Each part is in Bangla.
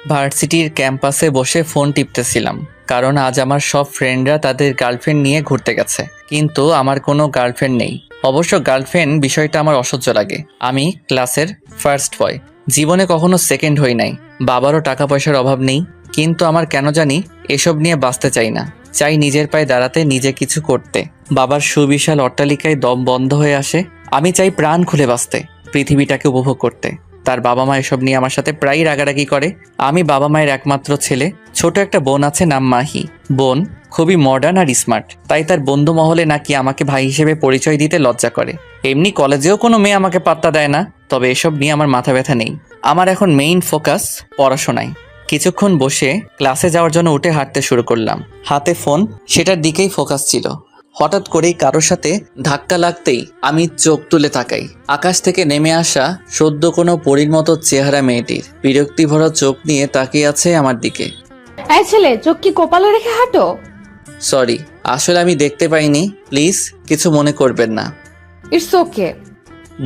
ভার্সিটির ক্যাম্পাসে বসে ফোন টিপতেছিলাম, কারণ আজ আমার সব ফ্রেন্ডরা তাদের গার্লফ্রেন্ড নিয়ে ঘুরতে গেছে, কিন্তু আমার কোনো গার্লফ্রেন্ড নেই। অবশ্য গার্লফ্রেন্ড বিষয়টা আমার অসহ্য লাগে। আমি ক্লাসের ফার্স্ট বয়, জীবনে কখনো সেকেন্ড হই নাই। বাবারও টাকা পয়সার অভাব নেই, কিন্তু আমার কেন জানি এসব নিয়ে বাঁচতে চাই না। চাই নিজের পায়ে দাঁড়াতে, নিজে কিছু করতে। বাবার সুবিশাল অট্টালিকায় দম বন্ধ হয়ে আসে। আমি চাই প্রাণ খুলে বাঁচতে, পৃথিবীটাকে উপভোগ করতে। তার বাবা মা এসব নিয়ে আমার সাথে প্রায়ই রাগারাগি করে। আমি বাবা মায়ের একমাত্র ছেলে। ছোট একটা বোন আছে, নাম মাহি। বোন খুবই মডার্ন আর স্মার্ট, তাই তার বন্ধু মহলে নাকি আমাকে ভাই হিসেবে পরিচয় দিতে লজ্জা করে। এমনি কলেজেও কোনো মেয়ে আমাকে পাত্তা দেয় না। তবে এসব নিয়ে আমার মাথা ব্যথা নেই। আমার এখন মেইন ফোকাস পড়াশোনায়। কিছুক্ষণ বসে ক্লাসে যাওয়ার জন্য উঠে হাঁটতে শুরু করলাম। হাতে ফোন, সেটার দিকেই ফোকাস ছিল। হঠাৎ করেই কারোর সাথে ধাক্কা লাগতেই আমি চোখ তুলে তাকাই। আকাশ থেকে নেমে আসা সদ্য কোনো পরীর মতো চেহারা মেয়েটির বিরক্তি ভরা চোখ নিয়ে তাকিয়ে আছে আমার দিকে। এই ছেলে, চোখ কি কপালে রেখে হাঁটো? সরি, আসলে আমি দেখতে পাইনি, প্লিজ কিছু মনে করবেন না। It's okay.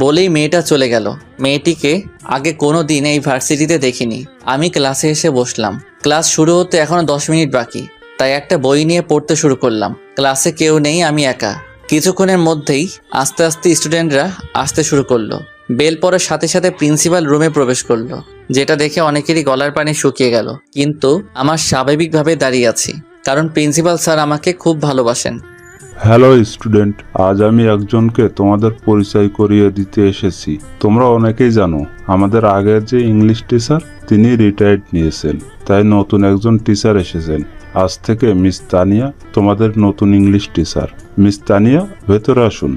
বলেই মেয়েটা চলে গেল। মেয়েটিকে আগে কোনো দিন এই ভার্সিটিতে দেখিনি। আমি ক্লাসে এসে বসলাম। ক্লাস শুরু হতে এখনো 10 মিনিট বাকি, তাই একটা বই নিয়ে পড়তে শুরু করলাম। ক্লাসে কেউ নেই, আমি একা। কিছুক্ষণের মধ্যেই আস্তে আস্তে স্টুডেন্টরা আসতে শুরু করলো। বেল পড়ার সাথে সাথে প্রিন্সিপাল রুমে প্রবেশ করলো, যেটা দেখে অনেকেরই গলার পানি শুকিয়ে গেল। কিন্তু আমার স্বাভাবিকভাবে দাঁড়িয়ে আছি, কারণ প্রিন্সিপাল স্যার আমাকে খুব ভালোবাসেন। হ্যালো স্টুডেন্ট, আজ আমি একজনকে তোমাদের পরিচয় করিয়ে দিতে এসেছি। তোমরা অনেকেই জানো আমাদের আগের যে ইংলিশ টিচার তিনি রিটায়ার্ড নিয়েছেন, তাই নতুন একজন টিচার এসেছেন। আজ থেকে মিস তানিয়া তোমাদের নতুন ইংলিশ টিচার। মিস তানিয়া, ভেতরে আসুন।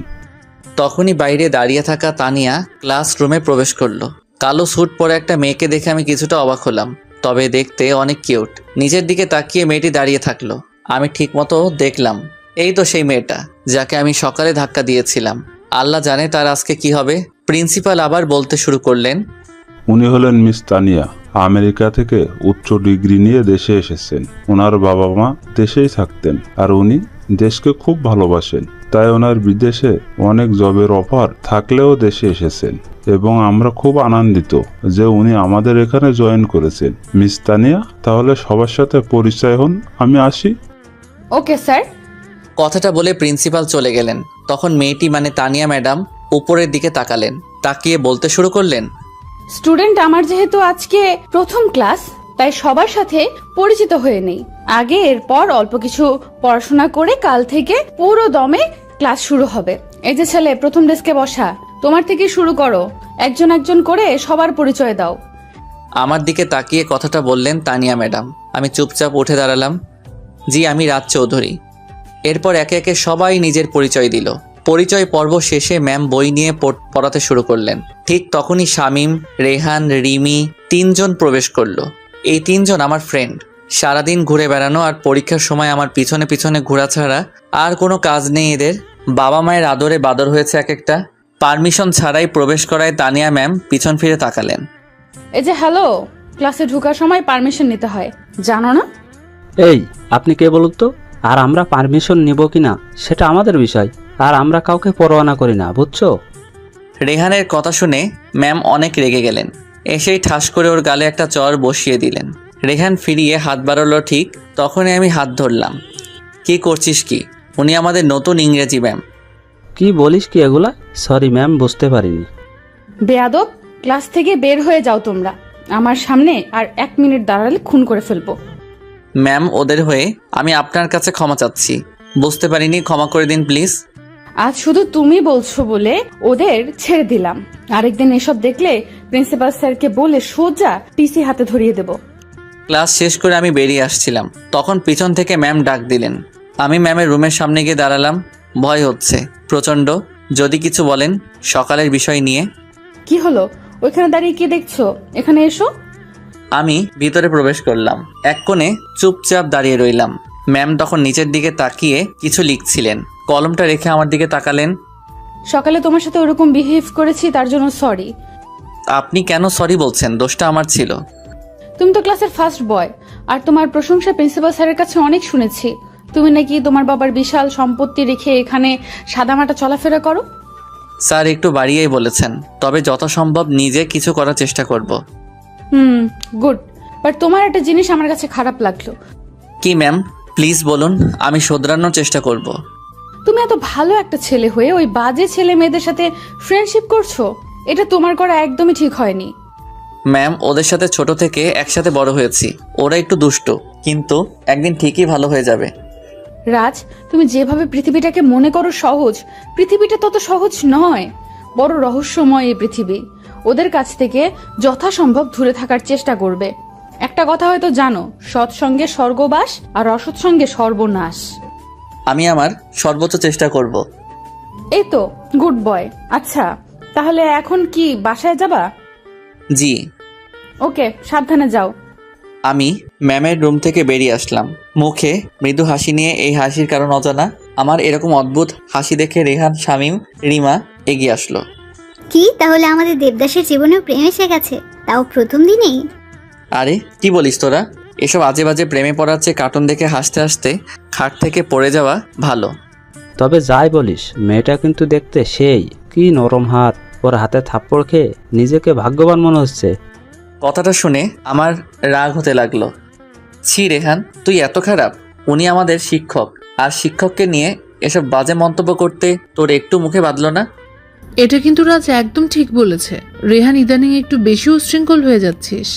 তখনই বাইরে দাঁড়িয়ে থাকা তানিয়া ক্লাসরুমে প্রবেশ করলো। কালো স্যুট পরে একটা মেয়েকে দেখে আমি কিছুটা অবাক হলাম, তবে দেখতে অনেক কিউট। নিজের দিকে তাকিয়ে মেয়েটি দাঁড়িয়ে থাকলো। আমি ঠিকমতো দেখলাম, এই তো সেই মেয়েটা যাকে আমি সকালে ধাক্কা দিয়েছিলাম। আল্লাহ জানে তার আজকে কি হবে। প্রিন্সিপাল আবার বলতে শুরু করলেন, উনি হলেন মিস তানিয়া। আমেরিকা থেকে উচ্চ ডিগ্রি নিয়ে দেশে এসেছেন। ওনার বাবা মা দেশেই থাকতেন, আর উনি দেশকে খুব ভালোবাসেন, তাই ওনার বিদেশে অনেক জবের অফার থাকলেও দেশে এসেছেন। এবং আমরা খুব আনন্দিত যে উনি আমাদের এখানে জয়েন করেছেন। মিস তানিয়া, তাহলে সবার সাথে পরিচয় হন। আমি আসি। Okay sir. কথাটা বলে প্রিন্সিপাল চলে গেলেন। তখন মেয়েটি মানে তানিয়া ম্যাডাম উপরের দিকে তাকালেন, তাকিয়ে বলতে শুরু করলেন, স্টুডেন্ট আমার যেহেতু আজকে প্রথম ক্লাস, তাই সবার সাথে পরিচিত হয়ে নেই আগে। এরপর অল্প কিছু পড়াশোনা করে কাল থেকে পুরো দমে ক্লাস শুরু হবে। এই যে ছেলে, প্রথম ডেস্কে বসা, তোমার থেকে শুরু করো। একজন একজন করে সবার পরিচয় দাও। আমার দিকে তাকিয়ে কথাটা বললেন তানিয়া ম্যাডাম। আমি চুপচাপ উঠে দাঁড়ালাম। জি, আমি রাজ চৌধুরী। এরপর একে একে সবাই নিজের পরিচয় দিল। পরিচয় পর্ব শেষে ম্যাম বই নিয়ে পড়াতে শুরু করলেন। ঠিক তখনই শামীম, রেহান, রিমি 3 জন প্রবেশ করলো। এই 3 জন আমার ফ্রেন্ড। সারাদিন ঘুরে বেড়ানো আর পরীক্ষার সময় আমার পিছনে পিছনে ঘোরা ছাড়া আর কোনো কাজ নেই এদের। বাবা মায়ের আদরে বাদর হয়েছে এক একটা। পারমিশন ছাড়াই প্রবেশ করায় তানিয়া ম্যাম পিছন ফিরে তাকালেন। এই যে হ্যালো, ক্লাসে ঢোকার সময় পারমিশন নিতে হয়, জানো না? এই, আপনি কে বলুন তো? আর আমরা পারমিশন নিব কিনা সেটা আমাদের বিষয়, আর আমরা কাউকে পরোয়া করি না, বুঝছো? রেহানের কথা শুনে ম্যাম অনেক রেগে গেলেন। এসেই ঠাস করে ওর গালে একটা চর বসিয়ে দিলেন। রেহান ফিরিয়ে হাত বাড়ালো, ঠিক তখনই আমি হাত ধরলাম। কি করছিস কি? উনি আমাদের নতুন ইংরেজি ম্যাম। কি বলিস কি এগুলা? সরি ম্যাম, বুঝতে পারিনি। বেয়াদব, ক্লাস থেকে বের হয়ে যাও তোমরা। আমার সামনে আর 1 মিনিট দাঁড়ালে খুন করে ফেলবো। ম্যাম, ওদের হয়ে আমি আপনার কাছে ক্ষমা চাচ্ছি। বুঝতে পারিনি, ক্ষমা করে দিন প্লিজ। আজ শুধু তুমি বলছো বলে ওদের ছেড়ে দিলাম। আরেকদিন এসব দেখলে প্রিন্সিপাল স্যারকে বলে সোজা টিসি হাতে ধরিয়ে দেব। ক্লাস শেষ করে আমি বেরিয়ে আসছিলাম, তখন পিছন থেকে ম্যাম ডাক দিলেন। আমি ম্যামের রুমের সামনে গিয়ে দাঁড়ালাম। ভয় হচ্ছে প্রচণ্ড। যদি কিছু বলেন সকালের বিষয় নিয়ে। কি হলো? ওইখানে দাঁড়িয়ে কি দেখছো? এখানে এসো। আমি ভিতরে প্রবেশ করলাম। এক কোণে চুপচাপ দাঁড়িয়ে রইলাম। ম্যাম তখন নিচের দিকে তাকিয়ে কিছু লিখছিলেন। কলমটা রেখে আমার দিকে তাকালেন। সকালে তোমার সাথে ওরকম বিহেভ করেছি, তার জন্য সরি। আপনি কেন সরি বলছেন? দোষটা আমার ছিল। তুমি তো ক্লাসের ফার্স্ট বয়, আর তোমার প্রশংসা প্রিন্সিপাল স্যারের কাছে অনেক শুনেছি। তুমি নাকি তোমার বাবার বিশাল সম্পত্তি রেখে এখানে সাদামাটা চলাফেরা করো। স্যার একটু বাড়িয়েই বলেছেন, তবে যথাসম্ভব নিজে কিছু করার চেষ্টা করব। গুড। বাট তোমার একটা জিনিস আমার কাছে খারাপ লাগলো। কি ম্যাম, প্লিজ বলুন, আমি শোধরানোর চেষ্টা করব। তুমি এত ভালো একটা ছেলে হয়ে ওই বাজে ছেলে মেয়েদের সাথে ফ্রেন্ডশিপ করছো, এটা তোমার করা একদমই ঠিক হয়নি। ম্যাম, ওদের সাথে ছোট থেকে একসাথে বড় হয়েছি। ওরা একটু দুষ্ট, কিন্তু একদিন ঠিকই ভালো হয়ে যাবে। রাজ, তুমি যেভাবে পৃথিবীটাকে মনে করো সহজ, পৃথিবীটা তত সহজ নয়। বড় রহস্যময় এই পৃথিবী। ওদের কাছ থেকে যথাসম্ভব দূরে থাকার চেষ্টা করবে। একটা কথা হয়তো জানো, সৎসঙ্গে স্বর্গবাস আর অসৎ সঙ্গে সর্বনাশ। আমি আমার সর্বোচ্চ চেষ্টা করব। এই তো, গুড বয়। আচ্ছা, তাহলে এখন কি বাসায় যাবা? জি। ওকে, সাবধানে যাও। আমি ম্যামের রুম থেকে বেরিয়ে আসলাম, মুখে মৃদু হাসি নিয়ে। এই হাসির কারণ অজানা। আমার এরকম অদ্ভুত হাসি দেখে রেহান, শামীম, রিমা এগিয়ে আসলো। কি তাহলে আমাদের দেবদাসের জীবনেও প্রেম এসে গেছে, তাও প্রথম দিনেই? আরে কি বলিস তোরা? এসব আজে বাজে প্রেমে পড়ার চেয়ে কার্টুন দেখে হাসতে হাসতে খাট থেকে পড়ে যাওয়া ভালো। তবে যাই বলিস, মেয়েটা কিন্তু দেখতে সেই, কি নরম হাত। ওর হাতে থাপ্পড় খেয়ে নিজেকে ভাগ্যবান মনে হচ্ছে। কথাটা শুনে আমার রাগ হতে লাগলো। ছি রেহান, তুই এত খারাপ? উনি আমাদের শিক্ষক, আর শিক্ষককে নিয়ে এসব বাজে মন্তব্য করতে তোর একটু মুখে বাঁধলো না? এটা কিন্তু রাজ একদম ঠিক বলেছে। রেহান, ইদানিং একটু বেশি উচ্ছৃঙ্খল হয়ে যাচ্ছিস।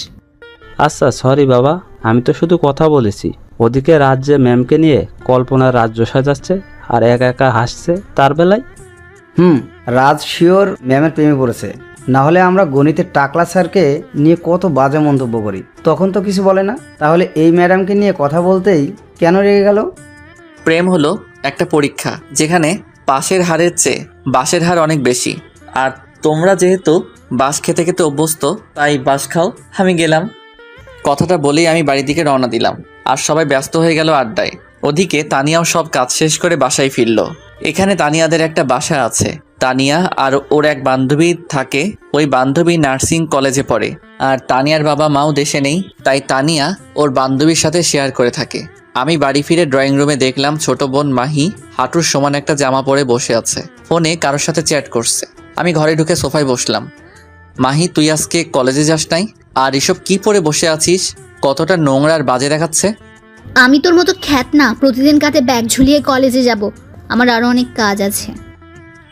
আচ্ছা সরি বাবা, আমি তো শুধু কথা বলেছি। ওদিকে রাজ্যে ম্যামকে নিয়ে কল্পনার রাজ্য সাজাচ্ছে আর একা একা হাসছে তার বেলায়। রাজ শিওর ম্যামের প্রেমে পড়েছে। না হলে আমরা গণিতের টাকলা স্যারকে নিয়ে কত বাজে মন্তব্য করি, তখন তো কিছু বলে না। তাহলে এই ম্যাডামকে নিয়ে কথা বলতেই কেন রেগে গেল? প্রেম হলো একটা পরীক্ষা, যেখানে পাশের হারের চেয়ে বাঁশের হার অনেক বেশি। আর তোমরা যেহেতু বাঁশ খেতে খেতে অভ্যস্ত, তাই বাঁশ খাও, আমি গেলাম। কথাটা বলেই আমি বাড়ির দিকে রওনা দিলাম, আর সবাই ব্যস্ত হয়ে গেল আড্ডায়। ওদিকে তানিয়াও সব কাজ শেষ করে বাসায় ফিরল। এখানে তানিয়াদের একটা বাসা আছে। তানিয়া আর ওর এক বান্ধবী থাকে। ওই বান্ধবী নার্সিং কলেজে পড়ে, আর তানিয়ার বাবা মাও দেশে নেই, তাই তানিয়া ওর বান্ধবীর সাথে শেয়ার করে থাকে। আমি বাড়ি ফিরে ড্রয়িং রুমে দেখলাম ছোট বোন মাহি হাঁটুর সমান একটা জামা পরে বসে আছে, ফোনে কারোর সাথে চ্যাট করছে। আমি ঘরে ঢুকে সোফায় বসলাম। মাহি, তুই আজকে কলেজে যাস নাই? আর এসব কি পরে বসে আছিস? কতটা নোংরা আর বাজে দেখাচ্ছে। আমি তোর মতো খ্যাত না প্রতিদিন কাতে ব্যাগ ঝুলিয়ে কলেজে যাব। আমার আরো অনেক কাজ আছে।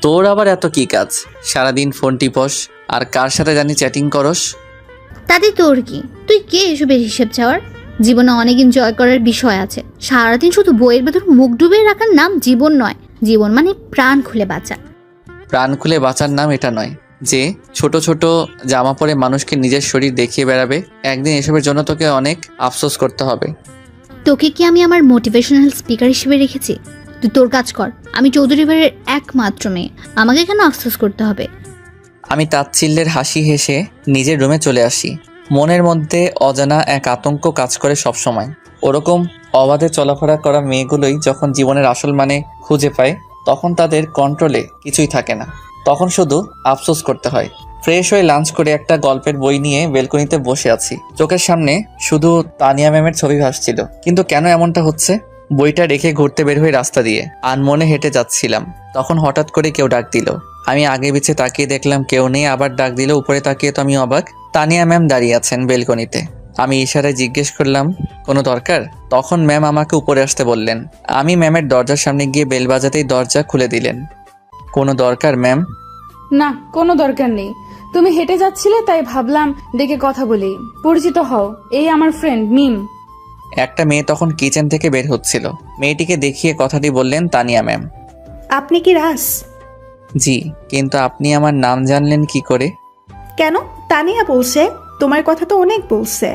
তোর আবার এত কি কাজ? সারাদিন ফোন টিপস আর কার সাথে জানি চ্যাটিং করস। তাতে তোর কি? তুই কে এসবের হিসেব চাওয়ার? জীবনে অনেক এনজয় করার বিষয় আছে। সারাদিন শুধু বইয়ের ভেতর মুখ ডুবিয়ে রাখার নাম জীবন নয়। জীবন মানে প্রাণ খুলে বাঁচা। প্রাণ খুলে বাঁচার নাম এটা নয় যে ছোট ছোট জামা পরে মানুষকে নিজের শরীর দেখিয়ে বেড়াবে। একদিন এসবের জন্য তোকে অনেক আফসোস করতে হবে। তোকে কি আমি আমার মোটিভেশনাল স্পিকার হিসেবে রেখেছি? তুই তোর কাজ কর। আমি চৌধুরী বাড়ির একমাত্র মেয়ে, আমাকে কেন আফসোস করতে হবে? আমি তাচ্ছিল্যের হাসি হেসে নিজের রুমে চলে আসি। মনের মধ্যে অজানা এক আতঙ্ক কাজ করে সবসময়। ওরকম অবাধে চলাফেরা করা মেয়েগুলোই যখন জীবনের আসল মানে খুঁজে পায়, তখন তাদের কন্ট্রোলে কিছুই থাকে না। তখন শুধু আফসোস করতে হয়। ফ্রেশ হয়ে লাঞ্চ করে একটা গল্পের বই নিয়ে বেলকনিতে বসে আছি। চোখের সামনে শুধু তানিয়া ম্যামের ছবি ভাসছিল। কিন্তু কেন এমনটা হচ্ছে? বইটা রেখে ঘুরতে বের হয়ে রাস্তা দিয়ে আনমনে হেঁটে যাচ্ছিলাম। তখন হঠাৎ করে কেউ ডাক দিল। আমি আগে পিছে তাকিয়ে দেখলাম কেউ নেই। আবার ডাক দিল। উপরে তাকিয়ে তো আমি অবাক। তানিয়া ম্যাম দাঁড়িয়ে আছেন বেলকনিতে। আমি ইশারায় জিজ্ঞেস করলাম, কোনো দরকার? তখন ম্যাম আমাকে উপরে আসতে বললেন। আমি ম্যামের দরজার সামনে গিয়ে বেল বাজাতেই দরজা খুলে দিলেন। কোনো দরকার ম্যাম? না, কোনো দরকার নেই। তুমি হেঁটে যাচ্ছিলে তাই ভাবলাম ডেকে কথা বলি। পরিচিত হও, এই আমার ফ্রেন্ড মিম। একটা মেয়ে তখন কিচেন থেকে বের হচ্ছিল। মেয়েটিকে দেখিয়ে কথাটি বললেন তানিয়া ম্যাম। আপনি কি রাস? জি, কিন্তু আপনি আমার নাম জানলেন কি করে? কেন? তানিয়া বলছে, তোমার কথা তো অনেক বলছে।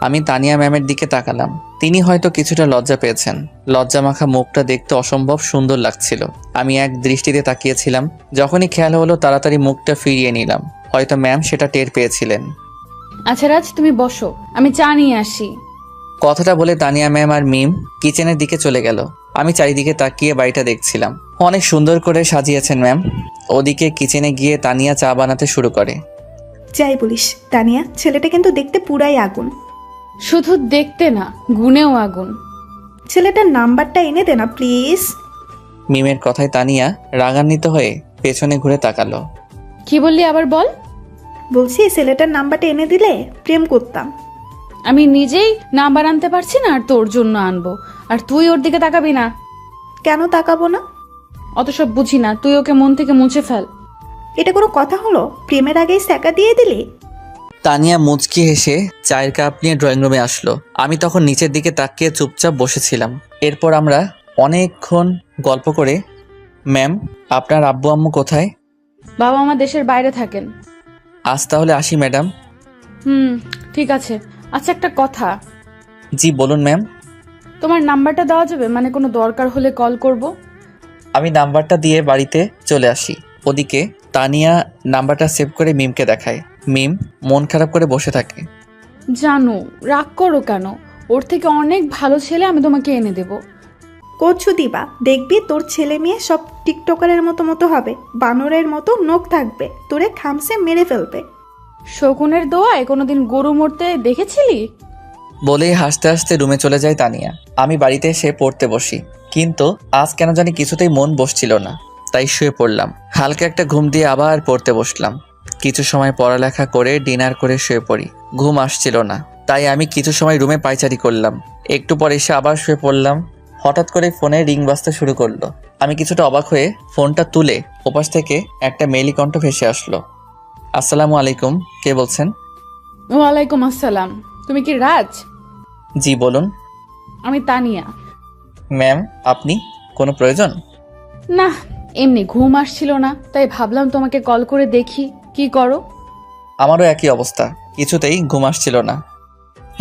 আমি তানিয়া ম্যামের দিকে তাকালাম। তিনি হয়তো কিছুটা লজ্জা পেয়েছেন। লজ্জা মাখা মুখটা দেখতে অসম্ভব সুন্দর লাগছিল। আমি এক দৃষ্টিতে তাকিয়েছিলাম। যখনই খেয়াল হলো তাড়াতাড়ি মুখটা ফিরিয়ে নিলাম। হয়তো ম্যাম সেটা টের পেয়েছিলেন। আচ্ছা রাজ, তুমি বসো, আমি চা নিয়ে আসি। কথাটা বলে তানিয়া ম্যাম আর মিম কিচেনের দিকে চলে গেল। আমি চারিদিকে তাকিয়ে বাড়িটা দেখছিলাম। অনেক সুন্দর করে সাজিয়েছেন ম্যাম। ওদিকে কিচেনে গিয়ে তানিয়া চা বানাতে শুরু করে। যাই বলিস তানিয়া, ছেলেটা কিন্তু দেখতে পুরাই আগুন। শুধু দেখতে না, গুণেও আগুন। ছেলেটার নাম্বারটা এনে দে না প্লিজ। মিমের কথায় তানিয়া রাগান্বিত হয়ে পেছনে ঘুরে তাকালো। কি বললি আবার বল? বলছি ছেলেটার নাম্বারটা এনে দিলে প্রেম করতাম। আমি নিজেই নাম্বার আনতে পারছি না, আর তোর জন্য আনবো? আর তুই ওর দিকে তাকাবি না। কেন তাকাবো না? অত সব বুঝি না, তুই ওকে মন থেকে মুছে ফেল। এটা কোনো কথা হলো? প্রেমের আগেই স্যাকা দিয়ে দিলি? তানিয়া মুচকি হেসে চায়ের কাপ নিয়ে ড্রয়িং রুমে আসলো। আমি তখন নিচের দিকে তাকিয়ে চুপচাপ বসেছিলাম। এরপর আমরা অনেকক্ষণ গল্প করে, ম্যাম আপনার আব্বু আম্মু কোথায়? বাবা আমার দেশের বাইরে থাকেন। আজ তাহলে আসি ম্যাডাম। ঠিক আছে। আচ্ছা, একটা কথা। জি বলুন ম্যাম। তোমার নাম্বারটা দেওয়া যাবে? মানে কোনো দরকার হলে কল করব। আমি নাম্বারটা দিয়ে বাড়িতে চলে আসি। ওদিকে তানিয়া নাম্বারটা সেভ করে মিমকে দেখায়। মিম মন খারাপ করে বসে থাকে। জানো, রাগ করো কেন? ওর থেকে অনেক ভালো ছেলে আমি তোমাকে এনে দেব। করছু দিবা, দেখবি তোর ছেলে মেয়ে সব টিকটকারের মতো হবে, বানরের মতো নখ থাকবে, তোরে খামসে মেরে ফেলবে। শকুনের দোয়ায় কোনোদিন গরু মরতে দেখেছিলি? বলেই হাসতে হাসতে রুমে চলে যায় তানিয়া। আমি বাড়িতে এসে পড়তে বসি, কিন্তু আজ কেন জানি কিছুতেই মন বসছিল না, তাই শুয়ে পড়লাম। হালকা একটা ঘুম দিয়ে আবার পড়তে বসলাম। কিছু সময় পড়ালেখা করে ডিনার করে শুয়ে পড়ি। ঘুম আসছিল না, তাই আমি কিছু সময় রুমে পায়চারি করলাম। একটু পর এসে আবার শুয়ে পড়লাম। হঠাৎ করে ফোনে রিং বাজতে শুরু করলো। আমি কিছুটা অবাক হয়ে ফোনটা তুলে ওপাশ থেকে একটা মেইলি কণ্ঠ ভেসে আসলো। আসসালামু আলাইকুম, কে বলছেন? ওয়ালাইকুম আসসালাম। তুমি কি রাজ? জি বলুন। আমি তানিয়া। ম্যাম আপনি, কোনো প্রয়োজন? না, এমনি ঘুম আসছিল না, তাই ভাবলাম তোমাকে কল করে দেখি কি করো। আমারও একই অবস্থা, কিছুতেই ঘুম আসছিল না।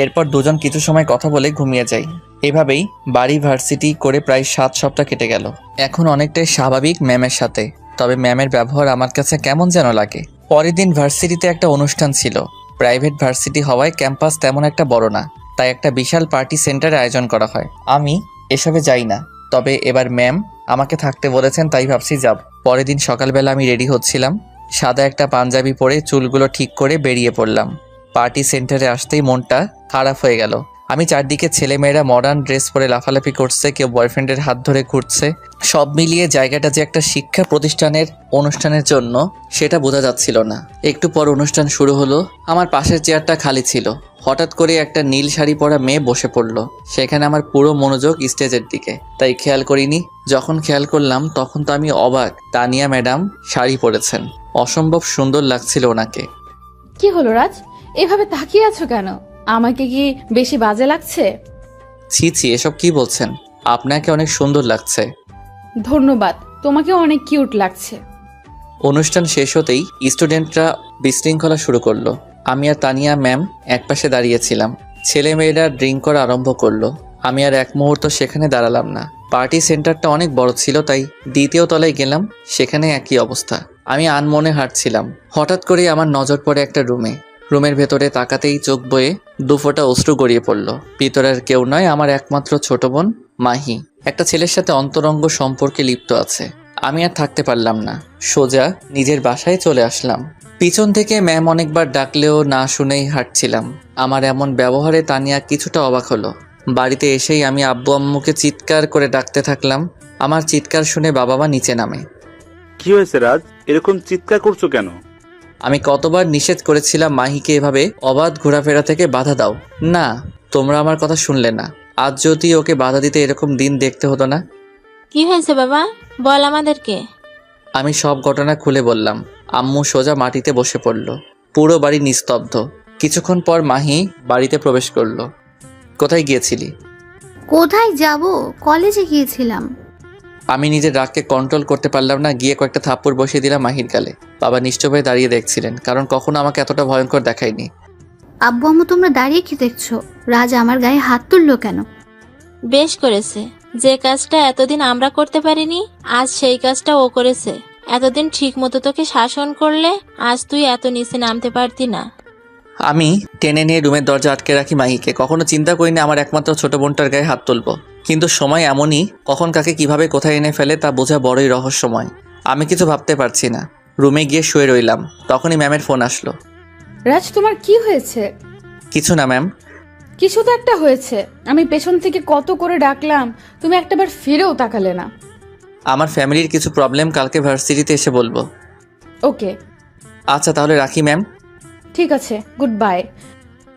এরপর দুজন কিছু সময় কথা বলে ঘুমিয়ে যাই। এভাবেই বাড়ি ভার্সিটি করে প্রায় 7 সপ্তাহ কেটে গেল। এখন অনেকটাই স্বাভাবিক ম্যামের সাথে, তবে ম্যামের ব্যবহার আমার কাছে কেমন যেন লাগে। পরের দিন ভার্সিটিতে একটা অনুষ্ঠান ছিল। প্রাইভেট ভার্সিটি হওয়ায় ক্যাম্পাস তেমন একটা বড় না, তাই একটা বিশাল পার্টি সেন্টারে আয়োজন করা হয়। আমি এসবে যাই না, তবে এবার ম্যাম আমাকে থাকতে বলেছেন, তাই ভাবছি যাব। পরের দিন সকালবেলা আমি রেডি হচ্ছিলাম। সাদা একটা পাঞ্জাবি পরে চুলগুলো ঠিক করে বেরিয়ে পড়লাম। পার্টি সেন্টারে আসতেই মনটা খারাপ হয়ে গেল। আমি চারদিকে ছেলেমেয়েরা মডার্ন ড্রেস পরে লাফালাফি করছে, কেউ বয়ফ্রেন্ডের হাত ধরে ঘুরছে। সব মিলিয়ে জায়গাটা যে একটা শিক্ষা প্রতিষ্ঠানের অনুষ্ঠানের জন্য সেটা বোঝা যাচ্ছিল না। একটু পর অনুষ্ঠান শুরু হলো। আমার পাশের চেয়ারটা খালি ছিল। হঠাৎ করে একটা নীল শাড়ি পরা মেয়ে বসে পড়লো। সেখানে আমার পুরো মনোযোগ স্টেজের দিকে, তাই খেয়াল করিনি। যখন খেয়াল করলাম তখন তো আমি অবাক। তানিয়া ম্যাডাম শাড়ি পরেছেন, অসম্ভব সুন্দর লাগছিল ওনাকে। কি হলো রাজ, এভাবে তাকিয়ে আছো কেন? আমাকে কি বেশি বাজে লাগছে? ছি ছি, এসব কি বলছেন? আপনাকে অনেক সুন্দর লাগছে। ধন্যবাদ, তোমাকে অনেক কিউট লাগছে। অনুষ্ঠান শেষ হতেই স্টুডেন্টরা বিশৃঙ্খলা শুরু করলো। আমি আর তানিয়া ম্যাম একপাশে দাঁড়িয়েছিলাম। ছেলেমেয়েরা ড্রিঙ্ক করা আরম্ভ করলো। আমি আর এক মুহূর্ত সেখানে দাঁড়ালাম না। পার্টি সেন্টারটা অনেক বড় ছিল, তাই দ্বিতীয় তলায় গেলাম। সেখানে একই অবস্থা। আমি আনমনে হাঁটছিলাম। হঠাৎ করেই আমার নজর পড়ে একটা রুমে। রুমের ভেতরে তাকাতেই চোখ বয়ে 2 ফোঁটা অশ্রু গড়িয়ে পড়ল। ভিতরের কেউ নয়, আমার একমাত্র ছোট বোন মাহি একটা ছেলের সাথে অন্তরঙ্গ সম্পর্কে লিপ্ত আছে। আমি আর থাকতে পারলাম না, সোজা নিজের বাসায় চলে আসলাম। পিছন থেকে ম্যাম অনেকবার ডাকলেও না শুনেই হাঁটছিলাম। আমার এমন ব্যবহারে তানিয়া কিছুটা অবাক হলো। বাড়িতে এসেই আমি আব্বু আম্মুকে চিৎকার করে ডাকতে থাকলাম। আমার চিৎকার শুনে বাবা মা নিচে নামে। কি হয়েছে রাজ, এরকম চিৎকার করছো কেন? আমি কতবার নিষেধ করেছিলাম মাহিকে এভাবে অবাধ ঘোরাফেরা থেকে বাধা দাও, না তোমরা আমার কথা শুনলে না। আজ যদি ওকে বাধা দিতে এরকম দিন দেখতে হতো না। কি হয়েছে বাবা, বল আমাদেরকে। আমি সব ঘটনা খুলে বললাম। আম্মু সোজা মাটিতে বসে পড়ল। পুরো বাড়ি নিস্তব্ধ। কিছুক্ষণ পর মাহি বাড়িতে প্রবেশ করলো। কোথায় গিয়েছিলি? কোথায় যাব? কলেজে গিয়েছিলাম। আমি নিজের রাগকে কন্ট্রোল করতে পারলাম না, গিয়ে কয়েকটা থাপ্পড় বসিয়ে দিলাম মাহির গালে। বাবা নিশ্চয় হয়ে দাঁড়িয়ে দেখছিলেন, কারণ কখনো আমাকে এতটা ভয়ঙ্কর দেখায়নি। আব্বু আম্মু তোমরা দাঁড়িয়ে কি দেখছো? রাজ আমার গায়ে হাত তুললো কেন? বেশ করেছে, যে কাজটা এতদিন আমরা করতে পারিনি আজ সেই কাজটা ও করেছে। এতদিন ঠিক মতো তোকে শাসন করলে আজ তুই এত নিচে নামতে পারতি না। আমি টেনে নিয়ে রুমের দরজা আটকে রাখি মাহিকে। কখনো চিন্তা করিনি আমার একমাত্র ছোট বোনটার গায়ে হাত তুলবো, কিন্তু সময় এমনই, কখন কাকে কিভাবে কোথায় এনে ফেলে তা বোঝা বড়ই রহস্যময়। আমি কিছু ভাবতে পারছি না। রুমে গিয়ে শুয়ে রইলাম। তখনই ম্যামের ফোন আসলো। রাজ, তোমার কি হয়েছে? কিছু না ম্যাম। কিছু তো একটা হয়েছে। আমি পেছন থেকে কত করে ডাকলাম, তুমি একটাবার ফিরেও তাকালে না। আমার ফ্যামিলির কিছু প্রবলেম, কালকে ভার্সিটিতে এসে বলবো। ওকে আচ্ছা তাহলে রাখি ম্যাম। ঠিক আছে, গুড বাই।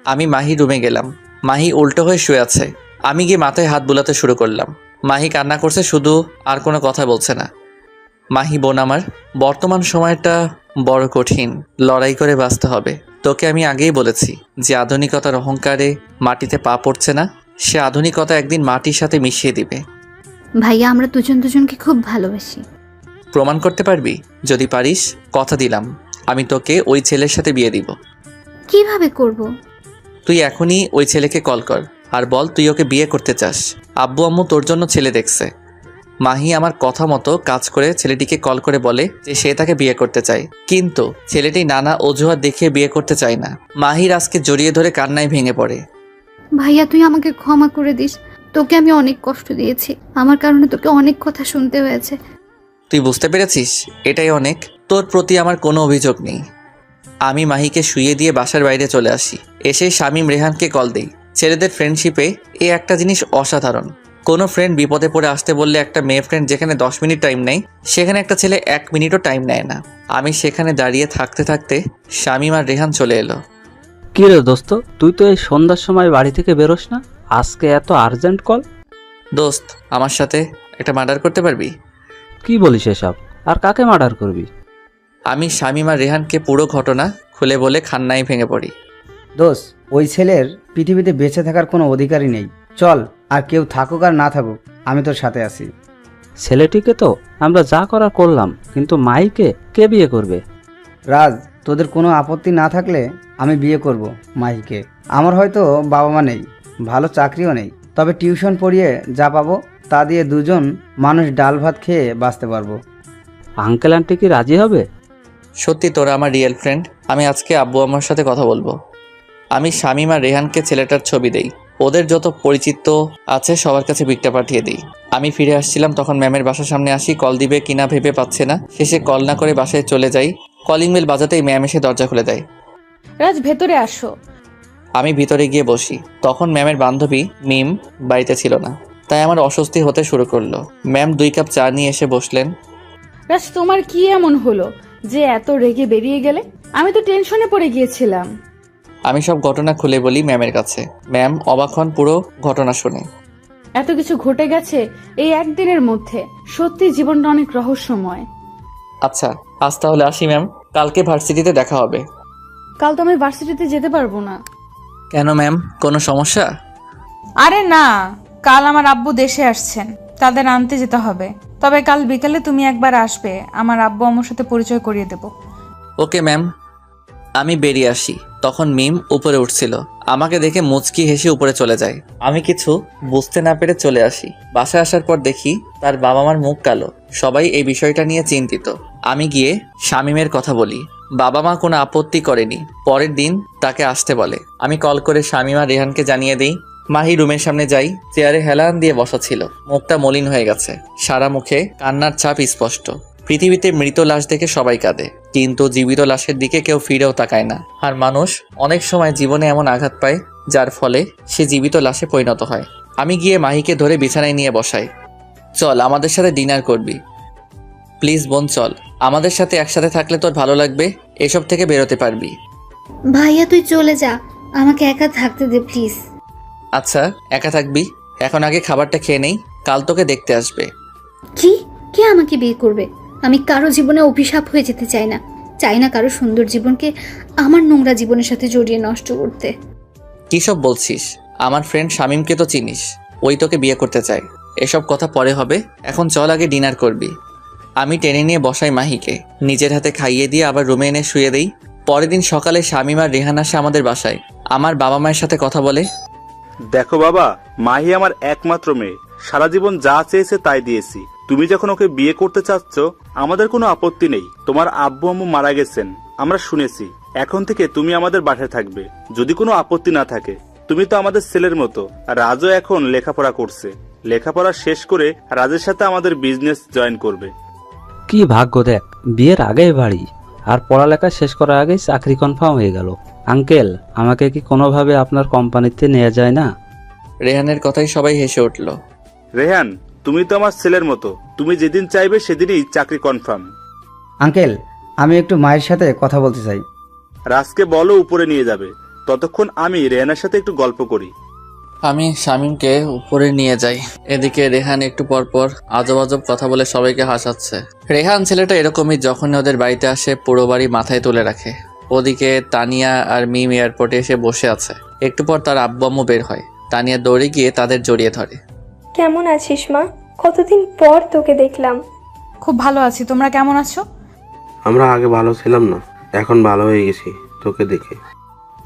আমি মাহি রুমে গেলাম। মাহি উল্টো হয়ে শুয়ে আছে। আমি গিয়ে মাথায় হাত বুলাতে শুরু করলাম। মাহি কান্না করছে শুধু, আর কোনো কথা বলছে না। মাহি বোন আমার, বর্তমান সময়টা বড় কঠিন, লড়াই করে বাঁচতে হবে। তোকে আমি আগেই বলেছি যে আধুনিকতার অহংকারে মাটিতে পা পড়ছে না, সে আধুনিকতা একদিন মাটির সাথে মিশিয়ে দিবে। ভাইয়া আমরা দুজন দুজনকে খুব ভালোবাসি। প্রমাণ করতে পারবি? যদি পারিস, কথা দিলাম আমি তোকে ওই ছেলের সাথে বিয়ে দিব। কিভাবে করব? তুই এখনই ওই ছেলেকে কল কর আর বল তুই ওকে বিয়ে করতে চাস। আব্বু আম্মু তোর জন্য ছেলে দেখছে। মাহি আমার কথা মতো কাজ করে ছেলেটিকে কল করে বলে যে সে তাকে বিয়ে করতে চায়, কিন্তু ছেলেটি নানা অজুহাত দেখিয়ে বিয়ে করতে চায় না। মাহির আজকে জড়িয়ে ধরে কান্নায় ভেঙে পড়ে। ভাইয়া তুই আমাকে ক্ষমা করে দিস, তোকে আমি অনেক কষ্ট দিয়েছি, আমার কারণে তোকে অনেক কথা শুনতে হয়েছে। তুই বুঝতে পেরেছিস? এটাই অনেক। তোর প্রতি আমার কোনো অভিযোগ নেই। আমি মাহিকে শুইয়ে দিয়ে বাসার বাইরে চলে আসি। এসে শামীম রেহানকে কল দেই। ছেলেদের ফ্রেন্ডশিপে এই একটা জিনিস অসাধারণ। কোনো ফ্রেন্ড বিপদে পড়ে আসতে বললে একটা মেয়ে ফ্রেন্ড যেখানে 10 মিনিট টাইম নেয়, সেখানে একটা ছেলে 1 মিনিটও টাইম নেয় না। আমি সেখানে দাঁড়িয়ে থাকতে থাকতে শামীম আর রেহান চলে এলো। কি রে দোস্ত, তুই তো এই সন্ধ্যার সময় বাড়ি থেকে বেরোস না, আজকে এত আর্জেন্ট কল? দোস্ত, আমার সাথে একটা মার্ডার করতে পারবি? কি বলিস এসব? আর কাকে মার্ডার করবি? আমি শামীম আর রেহানকে পুরো ঘটনা খুলে বলে খান্নায় ভেঙে পড়ি। দোস্ত, ওই ছেলের পৃথিবীতে বেঁচে থাকার কোনো অধিকারই নেই। চল, আর কেউ থাকুক আর না থাকুক, আমি তোর সাথে আছি। ছেলেটিকে তো আমরা যা করার করলাম, কিন্তু মাইকে কে বিয়ে করবে? রাজ, তোদের কোনো আপত্তি না থাকলে আমি বিয়ে করব মাহিকে। আমার হয়তো বাবা মা নেই, ভালো চাকরিও নেই, তবে টিউশন পড়িয়ে যা পাবো তা দিয়ে দুজন মানুষ ডাল ভাত খেয়ে বাঁচতে পারবো। আঙ্কেল আন্টি কি রাজি হবে? সত্যি তোরা আমার রিয়েল ফ্রেন্ড। আমি আজকে আব্বু আমার সাথে কথা বলবো। আমি শামীম আর রেহানকে ছেলেটার ছবি দেই। ওদের যত পরিচিত আছে সবার কাছে পিকটা পাঠিয়ে দিই। আমি ফিরে আসছিলাম তখন ম্যামের বাসার সামনে আসি। কল দিবে কিনা ভেবে পাচ্ছে না। শেষে কল না করে বাসায় চলে যাই। কলিং বেল বাজাতেই ম্যাম এসে দরজা খুলে দেয়। রাজ ভেতরে আসো। আমি ভিতরে গিয়ে বসি। তখন ম্যামের বান্ধবী মিম বাড়িতে ছিল না, তাই আমার অস্বস্তি হতে শুরু করলো। ম্যাম 2 কাপ চা নিয়ে এসে বসলেন। রাজ তোমার কি এমন হলো যে এত রেগে বেরিয়ে গেলে? আমি তো টেনশনে পড়ে গিয়েছিলাম। আমি সব ঘটনা খুলে বলি ম্যামের কাছে। ম্যাম অবাক হন পুরো ঘটনা শুনে। এত কিছু ঘটে গেছে এই একদিনের মধ্যে, সত্যি জীবনটা অনেক রহস্যময়। আচ্ছা, আজ তাহলে আসি ম্যাম, কালকে ভার্সিটিতে দেখা হবে। কাল তো আমি ভার্সিটিতে যেতে পারবো না। কেন ম্যাম, কোনো সমস্যা? আরে না, কাল আমার আব্বু দেশে আসছেন, তাদের আনতে যেতে হবে। তবে কাল বিকেলে তুমি একবার আসবে, আমার আব্বু আমার সাথে পরিচয় করিয়ে দেব। Okay ma'am. আমি বেরিয়ে আসি। তখন মিম উপরে উঠছিল। আমাকে দেখে মুচকি হেসে উপরে চলে যায়। আমি কিছু বুঝতে না পেরে চলে আসি। বাসায় আসার পর দেখি তার বাবা মার মুখ কালো। সবাই এই বিষয়টা নিয়ে চিন্তিত। আমি গিয়ে শামীমের কথা বলি। বাবা মা কোনো আপত্তি করেনি। পরের দিন তাকে আসতে বলে। আমি কল করে শামীম আর রেহানকে জানিয়ে দিই। মাহি রুমের সামনে যাই। চেয়ারে হেলান দিয়ে বসা ছিল। মুখটা মলিন হয়ে গেছে। সারা মুখে কান্নার ছাপ স্পষ্ট। পৃথিবীতে মৃত লাশ দেখে সবাই কাঁদে, কিন্তু জীবিত লাশের দিকে কেউ ফিরেও তাকায় না। আর মানুষ অনেক সময় জীবনে এমন আঘাত পায় যার ফলে সে জীবিত লাশে পরিণত হয়। আমি গিয়ে মাহিকে ধরে বিছানায় নিয়ে বসাই। চল, আমাদের সাথে ডিনার করবি। প্লিজ বোন চল, আমাদের সাথে একসাথে থাকলে তোর ভালো লাগবে, এসব থেকে বেরোতে পারবি। ভাইয়া তুই চলে যা, আমাকে একা থাকতে দে প্লিজ। আচ্ছা, একা থাকবি? এখন আগে খাবারটা খেয়ে নেই, কাল তোকে দেখতে আসবে। কি? কে আমাকে বিয়ে করবে? আমি কারো জীবনে অভিশাপ হয়ে যেতে চাই না। চাই না কারো সুন্দর জীবনকে আমার নোংরা জীবনের সাথে জড়িয়ে নষ্ট করতে। কী সব বলছিস? আমার ফ্রেন্ড শামীমকে তো চিনিস, ওই তোকে বিয়ে করতে চায়। এসব কথা পরে হবে, এখন চল আগে ডিনার করবি। আমি টেনে নিয়ে বসাই মাহিকে, নিজের হাতে খাইয়ে দিয়ে আবার রুমে এনে শুয়ে দেই। পরের দিন সকালে শামীম আর রেহান আসে আমাদের বাসায়। আমার বাবা মায়ের সাথে কথা বলে। দেখো বাবা, মাহি আমার একমাত্র মেয়ে, সারা জীবন যা চেয়েছে তাই দিয়েছি। তুমি যখন ওকে বিয়ে করতে চাচ্ছ, আমাদের কোনো আপত্তি নেই। তোমার আব্বু আম্মু মারা গেছেন, আমরা শুনেছি। এখন থেকে তুমি আমাদের বাসায় থাকবে, যদি কোনো আপত্তি না থাকে। তুমি তো আমাদের ছেলের মতো। রাজও এখন লেখাপড়া করছে, লেখাপড়া শেষ করে রাজের সাথে আমাদের বিজনেস জয়েন করবে। কি ভাগ্য দেখ, বিয়ের আগেই বাড়ি, আর পড়ালেখা শেষ করার আগেই চাকরি কনফার্ম হয়ে গেল। আঙ্কেল, আমাকে কি কোনোভাবে আপনার কোম্পানিতে নেওয়া যায় না? রেহানের কথাই সবাই হেসে উঠল। রেহান, তুমি তো আমার ছেলের মতো, তুমি যেদিন চাইবে সেদিনই চাকরি কনফার্ম। আঙ্কেল, আমি একটু মায়ের সাথে কথা বলতে চাই। রাজকে বলো উপরে নিয়ে যাবে, ততক্ষণ আমি রেহানার সাথে একটু গল্প করি। আমি শামীমকে উপরে নিয়ে যাই। এদিকে রেহান একটু পর পর আজব আজব কথা বলে সবাইকে হাসাচ্ছে। রেহান ছেলেটা এরকমই, যখনই ওদের বাড়িতে আসে পুরো বাড়ি মাথায় তুলে রাখে। ওদিকে তানিয়া আর মিম এয়ারপোর্টে এসে বসে আছে। একটু পর তার আব্বু আম্মু বের হয়। তানিয়া দৌড়ে গিয়ে তাদের জড়িয়ে ধরে। কেমন আছিস মা? কতদিন পর তোকে দেখলাম। খুব ভালো আছি, তোমরা কেমন আছো? আমরা আগে ভালো ছিলাম না, এখন ভালো হয়ে গেছি তোকে দেখে।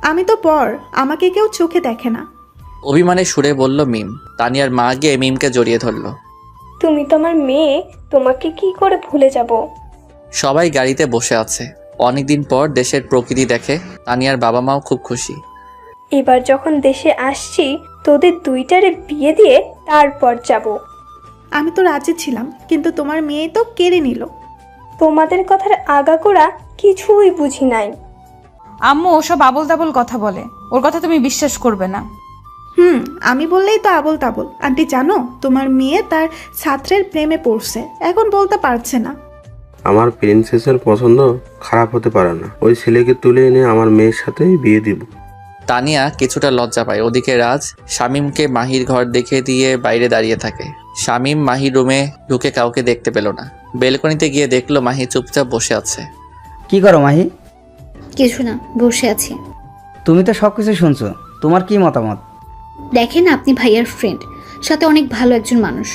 আমি তো পর, আমাকে কেউ চোখে দেখে না। অভিমানে সুরে বলল মিম। তানিয়ার মা গিয়ে মিমকে জড়িয়ে ধরল। তুমি তো আমার মেয়ে, তোমাকে কি করে ভুলে যাব। সবাই গাড়িতে বসে আছে। অনেকদিন পর দেশের প্রকৃতি দেখে। তানিয়ার বাবা মাও খুব খুশি। এবার যখন দেশে আসছি তোদের দুইটারে বিয়ে দিয়ে তারপর যাব। আমি তো রাজি ছিলাম, কিন্তু তোমার মেয়ে তো কেড়ে নিল। তোমাদের কথার আগাগোড়া কিছুই বুঝি নাই। আম্মু ওসব আবল তাবল কথা বলে, ওর কথা তুমি বিশ্বাস করবে না। আমি বললেই তো আবল তাবল। আন্টি জানো, তোমার মেয়ে তার ছাত্রের প্রেমে পড়ছে, এখন বলতে পারছে না। আমার প্রিন্সেসের পছন্দ খারাপ হতে পারে না, ওই ছেলেকে তুলে এনে আমার মেয়ের সাথে বিয়ে দিব। তানিয়া কিছুটা লজ্জা পায়। ওদিকে রাজ শামীমকে মাহির ঘর দেখে দিয়ে বাইরে দাঁড়িয়ে থাকে। শামীম মাহির রুমে ঢুকে কাউকে দেখতে পেল না। বেলকনিতে গিয়ে দেখলো মাহি চুপচাপ বসে আছে। কি করো মাহি? কিছু না, বসে আছি। তুমি তো সব কিছু শুনছো, তোমার কি মতামত? দেখেন, আপনি ভাইয়ার ফ্রেন্ড, সাথে অনেক ভালো একজন মানুষ।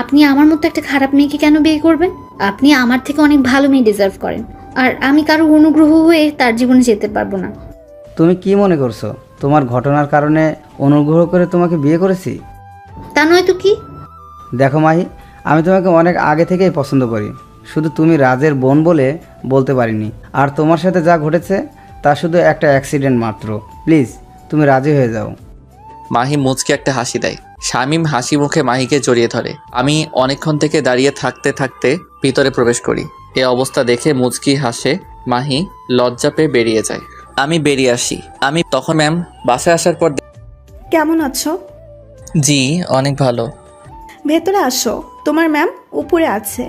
আপনি আমার মতো একটা খারাপ মেয়েকে কেন বিয়ে করবেন? আপনি আমার থেকে অনেক ভালো মেয়ে ডিজার্ভ করেন, আর আমি কারো অনুগ্রহ হয়ে তার জীবনে যেতে পারবো না। তুমি কি মনে করছো তোমার ঘটনার কারণে অনুগ্রহ করে তোমাকে বিয়ে করেছি? তা নয় তো কি? দেখো মাহি, আমি তোমাকে অনেক আগে থেকেই পছন্দ করি, শুধু তুমি রাজের বোন বলে বলতে পারিনি। আর তোমার সাথে যা ঘটেছে তা শুধু একটা অ্যাক্সিডেন্ট মাত্র। প্লিজ তুমি রাজি হয়ে যাও। মাহি মুচকে একটা হাসি দেয়। শামীম হাসি মুখে মাহিকে জড়িয়ে ধরে। আমি অনেকক্ষণ থেকে দাঁড়িয়ে থাকতে থাকতে ভিতরে প্রবেশ করি। এ অবস্থা দেখে মুচকি হাসে মাহি, লজ্জা পেয়ে বেরিয়ে যায়। আমি বেরিয়ে আসি। আমি তখন ম্যাম বাসায় আসার পর কেমন আছো? জি অনেক ভালো। ভেতরে আসো, তোমার ম্যাম উপরে আছে।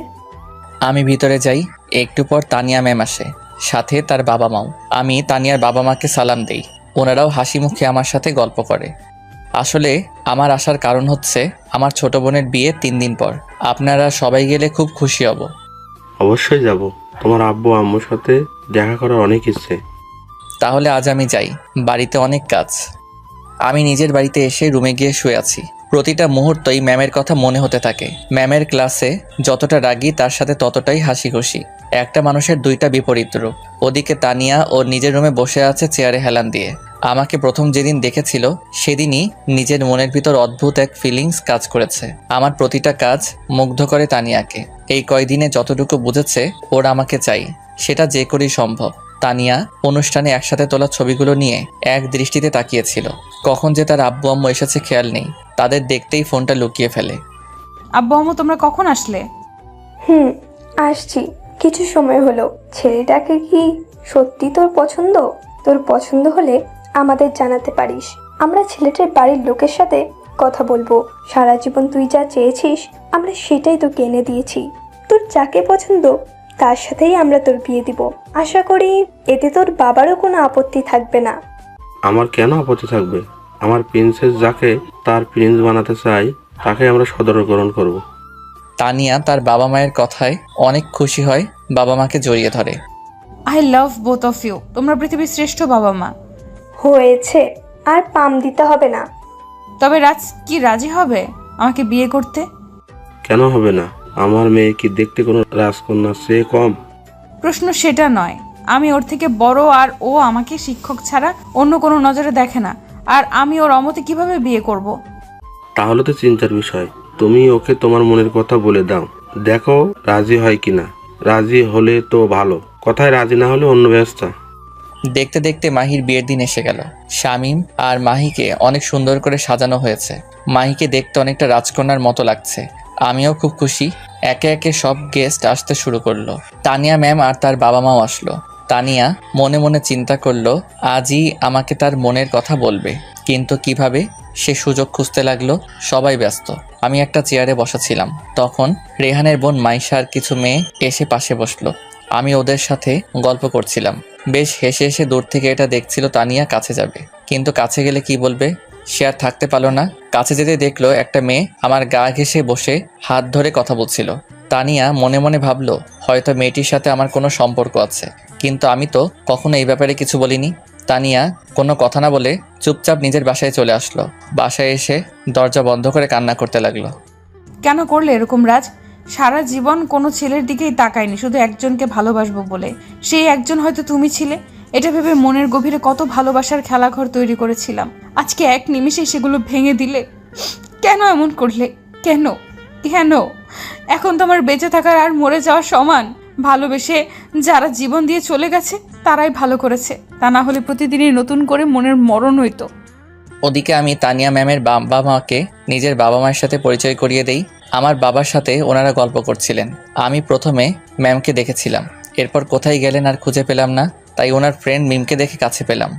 আমি ভিতরে যাই। একটু পর তানিয়া ম্যাম আসে, সাথে তার বাবা মাও। আমি তানিয়ার বাবা মাকে সালাম দেই। ওনারাও হাসি মুখে আমার সাথে গল্প করে। আসলে আমার আসার কারণ হচ্ছে আমার ছোট বোনের বিয়ে 3 দিন পর। আপনারা সবাই গেলে খুব খুশি হব। অবশ্যই যাব, তোমার আব্বু আম্মুর সাথে দেখা করার অনেক ইচ্ছে। তাহলে আজ আমি যাই, বাড়িতে অনেক কাজ। আমি নিজের বাড়িতে এসে রুমে গিয়ে শুয়ে আছি। প্রতিটা মুহূর্তই ম্যামের কথা মনে হতে থাকে। ম্যামের ক্লাসে যতটা রাগী তার সাথে ততটাই হাসি খুশি। একটা মানুষের দুইটা বিপরীত রূপ। ওদিকে তানিয়া ওর নিজের রুমে বসে আছে চেয়ারে হেলান দিয়ে। আমাকে প্রথম যেদিন দেখেছিল সেদিনই নিজের মনের ভিতর অদ্ভুত এক ফিলিংস কাজ করেছে। আমার প্রতিটা কাজ মুগ্ধ করে তানিয়াকে। এই কয়দিনে যতটুকু বুঝেছে ওর আমাকে চাই, সেটা যে করেই সম্ভব। তানিয়া অনুষ্ঠানে একসাথে তোলা ছবিগুলো নিয়ে এক দৃষ্টিতে তাকিয়েছিল। কখন যে তার আব্বু আম্মু এসেছে খেয়াল নেই। তাদের দেখতেই ফোনটা লুকিয়ে ফেলে। আব্বু আম্মু তোমরা কখন আসলে? আসছি, কিছু সময় হলো। ছেলেটাকে কি সত্যি তোর পছন্দ? তোর পছন্দ হলে আমাদের জানাতে পারিস, আমরা ছেলেটার বাড়ির লোকের সাথে কথা বলবো। সারা জীবন তুই যা চেয়েছিস আমরা সেটাই তোকে এনে দিয়েছি। তোর যাকে পছন্দ তার সাথেই আমরা তোর বিয়ে দিব। আশা করি এতে তোর বাবারও কোনো আপত্তি থাকবে না। আমার কেন আপত্তি থাকবে? আমার প্রিন্সেস যাকে তার প্রিন্স বানাতে চাই তাকে আমরা সদরগ্রহণ করব। তানিয়া তার বাবা মায়ের কথায় অনেক খুশি হয়, বাবা মাকে জড়িয়ে ধরে। I love both of you, তোমরা পৃথিবীর শ্রেষ্ঠ বাবা মা। হয়েছে, আর পাম দিতে হবে না। তবে রাজ কি রাজি হবে আমাকে বিয়ে করতে? কেন হবে না? আমার মেয়ে কি দেখতে কোনো রাজকন্যার চেয়ে কম? প্রশ্ন সেটা নয়, আমি ওর থেকে বড়, আর ও আমাকে শিক্ষক ছাড়া অন্য কোনো নজরে দেখে না। আর আমি ওর অমতে কিভাবে বিয়ে করব? তাহলে তো চিন্তার বিষয়। তুমি ওকে তোমার মনের কথা বলে দাও, দেখো রাজি হয় কিনা। রাজি হলে তো ভালো, কথায় রাজি না হলে অন্য ব্যবস্থা। দেখতে দেখতে মাহির বিয়ের দিন এসে গেল। শামীম আর মাহিকে অনেক সুন্দর করে সাজানো হয়েছে। মাহিকে দেখতে অনেকটা রাজকন্যার মতো লাগছে। আমিও খুব খুশি। একে একে সব গেস্ট আসতে শুরু করলো। তানিয়া ম্যাম আর তার বাবা মাও আসলো। তানিয়া মনে মনে চিন্তা করলো আজই আমাকে তার মনের কথা বলবে, কিন্তু কিভাবে সে সুযোগ খুঁজতে লাগলো। সবাই ব্যস্ত। আমি একটা চেয়ারে বসা ছিলাম। তখন রেহানের বোন মাইশা আর কিছু মেয়ে এসে পাশে বসলো। আমি ওদের সাথে গল্প করছিলাম। বেশ হেসে হেসে দূর থেকে এটা দেখছিল তানিয়া কাছে যাবে, কিন্তু কাছে গেলে কি বলবে সে আর থাকতে পারলো না। কাছে যেতে দেখলো একটা মেয়ে আমার গা ঘেঁষে বসে হাত ধরে কথা বলছিল। তানিয়া মনে মনে ভাবলো হয়তো মেয়েটির সাথে আমার কোনো সম্পর্ক আছে, কিন্তু আমি তো কখনো এই ব্যাপারে কিছু বলিনি। তানিয়া কোনো কথা না বলে চুপচাপ নিজের বাসায় চলে আসলো। বাসায় এসে দরজা বন্ধ করে কান্না করতে লাগলো। কেন করলে এরকম রাজ? সারা জীবন কোনো ছেলের দিকেই তাকায়নি, শুধু একজনকে ভালোবাসবো বলে। সেই একজন হয়তো তুমি ছিলে। এটা ভেবে মনের গভীরে কত ভালোবাসার খেলাঘর তৈরি করেছিলাম। আজকে এক নিমিষে সেগুলো ভেঙে দিলে। কেন এমন করলে? কেন কেন? এখন তো আমার বেঁচে থাকার আর মরে যাওয়ার সমান। ভালোবেসে যারা জীবন দিয়ে চলে গেছে তারাই ভালো করেছে, তা না হলে প্রতিদিনই নতুন করে মনের মরণ হইতো। ওদিকে আমি তানিয়া ম্যামের বাবা মাকে নিজের বাবা মায়ের সাথে পরিচয় করিয়ে দেই। আমার বাবার সাথে ওনারা গল্প করছিলেন। আমি প্রথমে ম্যামকে দেখেছিলাম, এরপর কোথায় গেলেন আর খুঁজে পেলাম না, তাই ওনার ফ্রেন্ড মিমকে দেখে কাছে পেলাম।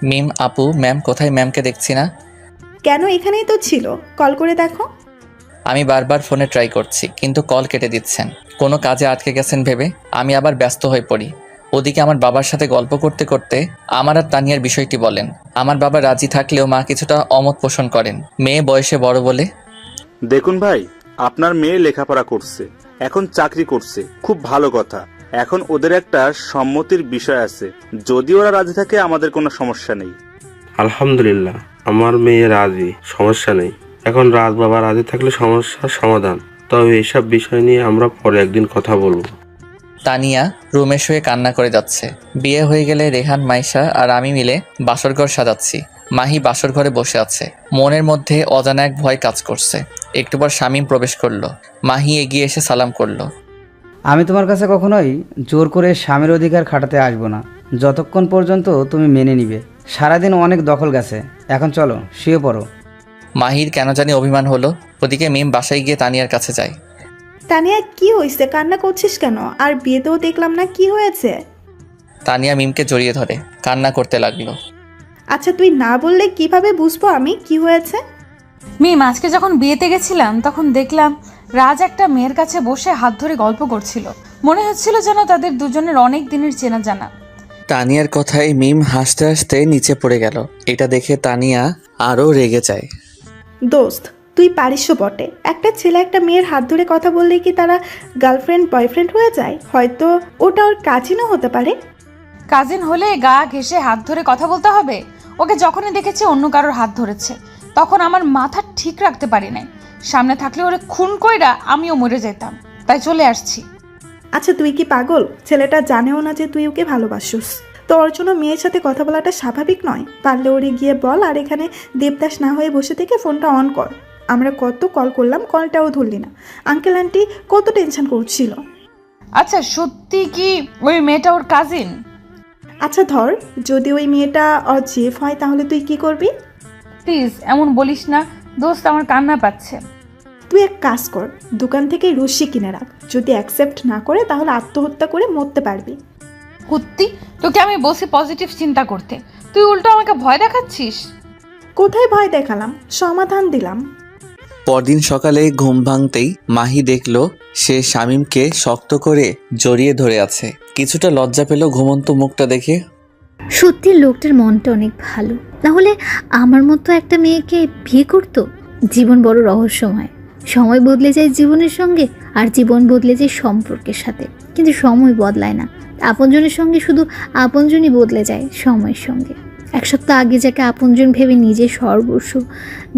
মিম, আপু, ম্যাম কোথায়? ম্যামকে দেখছি না। কেন, এখানেই তো ছিল, কল করে দেখো। আমি বারবার ফোনে ট্রাই করছি, কিন্তু কল কেটে দিচ্ছেন। কোনো কাজে আটকে গেছেন ভেবে আমি আবার ব্যস্ত হয়ে পড়ি। ওদিকে আমার বাবার সাথে গল্প করতে করতে আমার আর তানিয়ার বিষয়টি বলেন। আমার বাবা রাজি থাকলেও মা কিছুটা অমত পোষণ করেন, মেয়ে বয়সে বড় বলে। দেখুন ভাই, আপনার মেয়ে লেখাপড়া করছে, এখন চাকরি করছে, খুব ভালো কথা। এখন ওদের একটা সম্মতির বিষয় আছে, যদি ওরা রাজি থাকে আমাদের কোনো সমস্যা নেই। আলহামদুলিল্লাহ, আমার মেয়ে রাজি, সমস্যা নেই। এখন রাজ বাবা রাজি থাকলে সমস্যার সমাধান। তবে এইসব বিষয় নিয়ে আমরা পরে একদিন কথা বলবো। তানিয়া রুমে শুয়ে কান্না করে যাচ্ছে। বিয়ে হয়ে গেলে রেহান, মাইশা আর আমি মিলে বাসরঘর সাজাচ্ছি। মাহি বাসর ঘরে বসে আছে। মনের মধ্যে অজানা এক ভয় কাজ করছে। একটু পর শামীম প্রবেশ করলো। মাহি এগিয়ে এসে সালাম করলো। আমি তোমার কাছে কখনোই জোর করে স্বামীর অধিকার খাটাতে আসবো না, যতক্ষণ পর্যন্ত তুমি মেনে নিবে। সারাদিন অনেক দখল গেছে, এখন চলো শুয়ে পড়ো। মাহির কেন জানি অভিমান হলো। ওদিকে মিম বাসায় গিয়ে তানিয়ার কাছে যায়। তানিয়া, কি হয়েছে? কান্না করছিস কেন? আর বিয়েতেও দেখলাম না, কি হয়েছে? তানিয়া মিমকে জড়িয়ে ধরে কান্না করতে লাগলো। আচ্ছা, তুই না বললে কিভাবে বুঝবো আমি কি হয়েছে? মিম, আজকে যখন বিয়েতে গেছিলাম তখন দেখলাম রাজ একটা মেয়ের কাছে বসে হাত ধরে গল্প করছিল। মনে হচ্ছিল যেন তাদের দুজনের অনেক দিনের চেনা জানা। তানিয়ার কথায় মিম হাসতে হাসতে নিচে পড়ে গেল। এটা দেখে তানিয়া আরও রেগে যায়। দোস্ত, তুই পারিসও বটে। একটা ছেলে একটা মেয়ের হাত ধরে কথা বললে কি তারা গার্লফ্রেন্ড বয়ফ্রেন্ড হয়ে যায়? হয়তো ওটা ওর কাজিনও হতে পারে। কাজিন হলে গা ঘেঁষে হাত ধরে কথা বলতে হবে? ওকে যখনই দেখেছি অন্য কারোর হাত ধরেছে, তখন আমার মাথা ঠিক রাখতে পারি নাই। সামনে থাকলে ওরে খুন কইরা আমিও মরে যেতাম, তাই চলে আসছি। আচ্ছা, তুই কি পাগল? ছেলেটা জানেও না যে তুই ওকে ভালোবাসিস। তো ওর জন্য মেয়ের সাথে কথা বলাটা স্বাভাবিক নয়? পারলে ওরে গিয়ে বল, আর এখানে দেবদাস না হয়ে বসে থেকে ফোনটা অন কর। আমরা কত কল করলাম, কলটাও ধরলি না। আঙ্কেল আন্টি কত টেনশন করছিল। আচ্ছা, সত্যি কি ওই মেয়েটা ওর কাজিন? আচ্ছা ধর, যদি ওই মেয়েটা ওর জেফ হয় তাহলে তুই কি করবি? প্লিজ এমন বলিস না দোস্ত, আমার কান্না পাচ্ছে। তুই এক কাজ কর, দোকান থেকে রশ্মি কিনে রাখ। যদি অ্যাকসেপ্ট না করে তাহলে আত্মহত্যা করে মরতে পারবি। কুত্তি, তোকে আমি বসে পজিটিভ চিন্তা করতে, তুই উল্টো আমাকে ভয় দেখাচ্ছিস। কোথায় ভয় দেখালাম? সমাধান দিলাম। পরদিন সকালে ঘুম ভাঙতেই মাহি দেখলো সে শামীমকে শক্ত করে জড়িয়ে ধরে আছে। কিছুটা লজ্জা পেল ঘুমন্ত মুখটা দেখে। সত্যি লোকটার মনটা অনেক ভালো, না হলে আমার মতো একটা মেয়েকে বিয়ে করতো। জীবন বড় রহস্যময়। সময় বদলে যায় জীবনের সঙ্গে, আর জীবন বদলে যায় সম্পর্কের সাথে, কিন্তু সময় বদলায় না। আপনজনের সঙ্গে শুধু আপনজনই বদলে যায় সময়ের সঙ্গে। এক সপ্তাহ আগে যাকে আপনজন ভেবে নিজের সর্বস্ব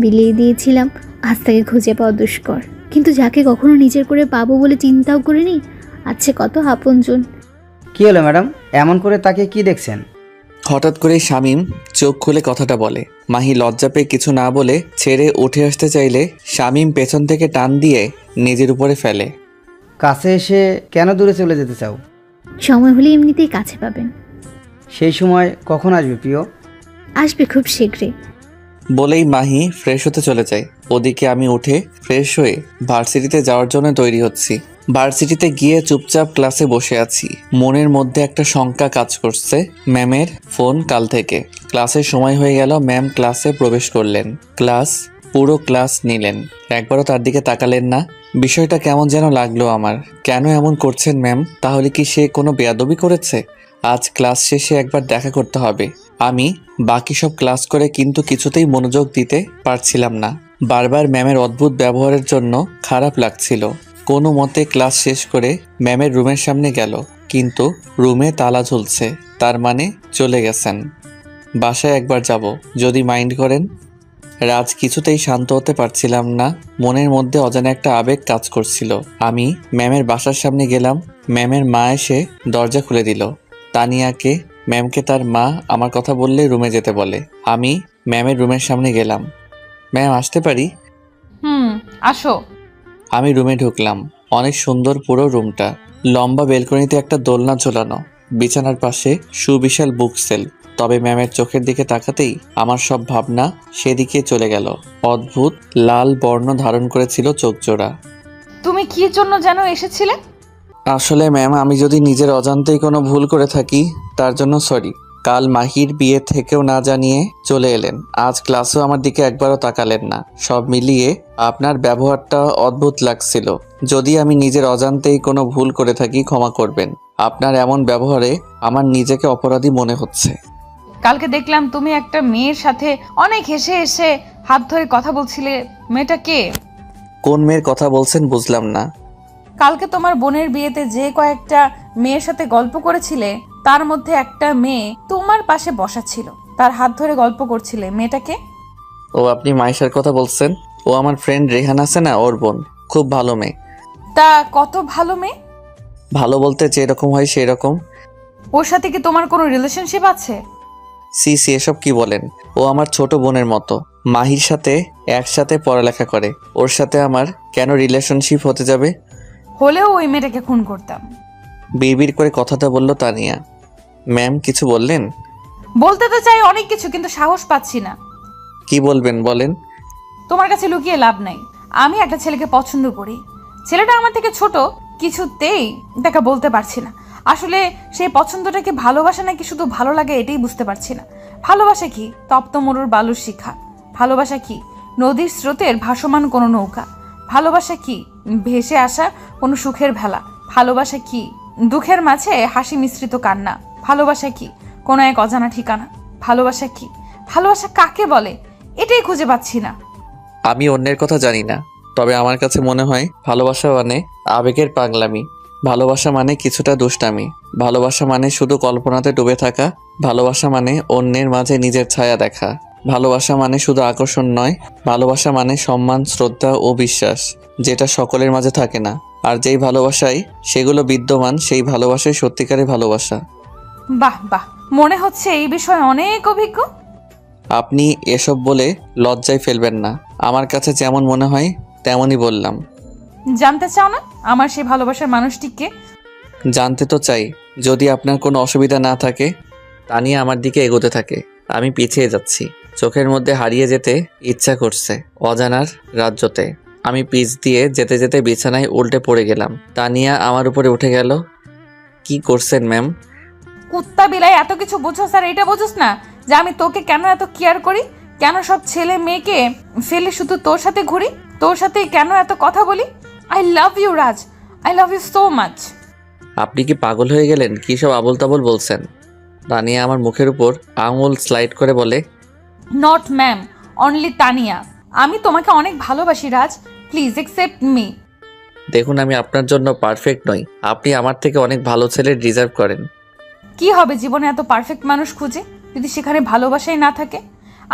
বিলিয়ে দিয়েছিলাম, আজ তাকে খুঁজে পাওয়া দুষ্কর। কিন্তু যাকে কখনো নিজের করে পাবো বলে চিন্তাও করিনি, আছে কত আপনজন। কি হলো ম্যাডাম, এমন করে তাকে কি দেখছেন? হঠাৎ করে শামীম চোখ খুলে কথাটা বলে। মাহি লজ্জা পেয়ে কিছু না বলে ছেড়ে উঠে আসতে চাইলে শামীম পেছন থেকে টান দিয়ে নিজের উপরে ফেলে। কাছে এসে কেন দূরে চলে যেতে চাও? সময় হলে এমনিতেই কাছে পাবেন। সেই সময় কখন আসবে প্রিয়? আসবে খুব শীঘ্রই। বলেই মাহি ফ্রেশ হতে চলে যায়। ওদিকে আমি উঠে ফ্রেশ হয়ে ভার্সিটিতে যাওয়ার জন্য তৈরি হচ্ছি। ভার্সিটিতে গিয়ে চুপচাপ ক্লাসে বসে আছি। মনের মধ্যে একটা শঙ্কা কাজ করছে। ম্যামের ফোন কাল থেকে। ক্লাসের সময় হয়ে গেল, ম্যাম ক্লাসে প্রবেশ করলেন। ক্লাস পুরো ক্লাস নিলেন, একবারও তার দিকে তাকালেন না। বিষয়টা কেমন যেন লাগলো আমার। কেন এমন করছেন ম্যাম? তাহলে কি সে কোনো বেয়াদবি করেছে? আজ ক্লাস শেষে একবার দেখা করতে হবে। আমি বাকি সব ক্লাস করে কিন্তু কিছুতেই মনোযোগ দিতে পারছিলাম না। বারবার ম্যামের অদ্ভুত ব্যবহারের জন্য খারাপ লাগছিল। কোনো মতে ক্লাস শেষ করে ম্যামের রুমের সামনে গেল, কিন্তু রুমে তালা ঝুলছে, তার মানে চলে গেছেন। বাসায় একবার যাব, যদি মাইন্ড করেন। রাজ কিছুতেই শান্ত হতে পারছিলাম না, মনের মধ্যে অজানা একটা আবেগ কাজ করছিল। আমি ম্যামের বাসার সামনে গেলাম। ম্যামের মা এসে দরজা খুলে দিল। তানিয়াকে ম্যামকে তার মা আমার কথা বললে রুমে যেতে বলে। আমি ম্যামের রুমের সামনে গেলাম। ম্যাম, আসতে পারি? আসো। আমি রুমে ঢুকলাম। অনেক সুন্দর পুরো রুমটা। লম্বা বেলকনিতে একটা দোলনা ঝোলানো, বিছানার পাশে সুবিশাল বুক সেল। তবে ম্যামের চোখের দিকে তাকাতেই আমার সব ভাবনা সেদিকে চলে গেল। অদ্ভুত লাল বর্ণ ধারণ করেছিল চোখজোড়া। তুমি কি জন্য যেন এসেছিলে? আসলে ম্যাম, আমি যদি নিজের অজান্তেই কোনো ভুল করে থাকি তার জন্য সরি। কাল মাহির বিয়ে থেকেও না জানিয়ে চলে এলেন। আজ ক্লাসেও আমার দিকে একবারও তাকালেন না। সব মিলিয়ে আপনার ব্যবহারটা অদ্ভুত লাগছিল। যদি আমি নিজের অজান্তেই কোনো ভুল করে থাকি ক্ষমা করবেন। আপনার এমন ব্যবহারে আমার নিজেকে অপরাধী মনে হচ্ছে। কালকে দেখলাম তুমি একটা মেয়ের সাথে অনেক হেসে হেসে হাত ধরে কথা বলছিলে। মেয়েটা কে? কোন মেয়ের কথা বলছেন বুঝলাম না। কালকে তোমার বোনের বিয়েতে যে কয়েকটা মেয়ের সাথে গল্প করেছিলে, তার মধ্যে একটা মেয়ে তোমার পাশে বসা ছিল, তার হাত ধরে গল্প করছিলে। মেয়েটাকে? ও, আপনি মাইশার কথা বলছেন? ও আমার ফ্রেন্ড রেহান আছে না, ওর বোন। খুব ভালো মেয়ে। তা কত ভালো মেয়ে? ভালো বলতে যেরকম হয় সেই রকম। ওর সাথে কি তোমার কোনো রিলেশনশিপ আছে? সি এসব কি বলেন? ও আমার ছোট বোনের মতো। মাহির সাথে একসাথে পড়ালেখা করে। ওর সাথে আমার কেন রিলেশনশিপ হতে যাবে? হলেও ওই মেয়েটাকে খুন করতাম। বিড়বিড় করে কথাটা বলল তানিয়া। ম্যাম, কিছু বললেন? বলতে তো চাই অনেক কিছু, কিন্তু সাহস পাচ্ছি না। কি বলবেন বলেন। তোমার কাছে লুকিয়ে লাভ নাই। আমি একটা ছেলেকে পছন্দ করি। ছেলেটা আমার থেকে ছোট, কিছুতেই তাকে বলতে পারছি না। আসলে সেই পছন্দটাকে ভালোবাসা নাকি শুধু ভালো লাগে এটাই বুঝতে পারছি না। ভালোবাসা কি তপ্ত মরুর বালুর শিখা? ভালোবাসা কি নদীর স্রোতের ভাসমান কোনো নৌকা? ভালোবাসা কি ভেসে আসা কোনো সুখের ভেলা? ভালোবাসা কি দুঃখের মাঝে হাসি মিশ্রিত কান্না? ভালোবাসা কি কোনো এক অজানা ঠিকানা? ভালোবাসা কি? ভালোবাসা কাকে বলে এটাই খুঁজে পাচ্ছি না। আমি অন্যের কথা জানি না, তবে আমার কাছে মনে হয় ভালোবাসা মানে আবেগের পাগলামি। ভালোবাসা মানে কিছুটা দুষ্টামি। ভালোবাসা মানে শুধু কল্পনাতে ডুবে থাকা। ভালোবাসা মানে অন্যের মাঝে নিজের ছায়া দেখা। ভালোবাসা মানে শুধু আকর্ষণ নয়, ভালোবাসা মানে সম্মান, শ্রদ্ধা ও বিশ্বাস, যেটা সকলের মাঝে থাকে না। আর যেই ভালোবাসায় সেগুলো বিদ্যমান, সেই ভালোবাসাই সত্যিকারের ভালোবাসা। বাহ বাহ, মনে হচ্ছে এই বিষয়ে অনেক অভিজ্ঞ। আপনি এসব বলে লজ্জায় ফেলবেন না। আমার কাছে যেমন মনে হয় তেমনই বললাম। জানতে চাও না আমার সেই ভালোবাসার মানুষটিকে? জানতে তো চাই, যদি আপনার কোনো অসুবিধা না থাকে। তানিয়া আমার দিকে এগোতে থাকে। আমি পিছিয়ে যাচ্ছি। চোখের মধ্যে হারিয়ে যেতে ইচ্ছা করছে অজানার রাজ্যতে। আমি পিছ দিয়ে যেতে যেতে বিছানায় উল্টে পড়ে গেলাম। তানিয়া আমার উপরে উঠে গেল। কি করছেন ম্যাম? কুত্তা বিলাই এত কিছু বুঝোস আর এটা বুঝোস না যে আমি তোকে কেন এত কেয়ার করি? কেন সব ছেলে মেয়েকে ফেলে শুধু তোর সাথে ঘুরি? তোর সাথে কেন এত কথা বলি? I love you Raj, I love you so much. আপনি কি পাগল হয়ে গেলেন? কী সব আবোল তাবোল বলছেন? তানিয়া আমার মুখের উপর আঙুল স্লাইড করে বলে, নট ম্যাম, অনলি তানিয়া। আমি তোমাকে অনেক ভালোবাসি রাজ, প্লিজ অ্যাকসেপ্ট মি। দেখুন, আমি আপনার জন্য পারফেক্ট নই। আপনি আমার থেকে অনেক ভালো ছেলে ডিজার্ভ করেন। কি হবে জীবনে এত পারফেক্ট মানুষ খুঁজে যদি সেখানে ভালোবাসাই না থাকে?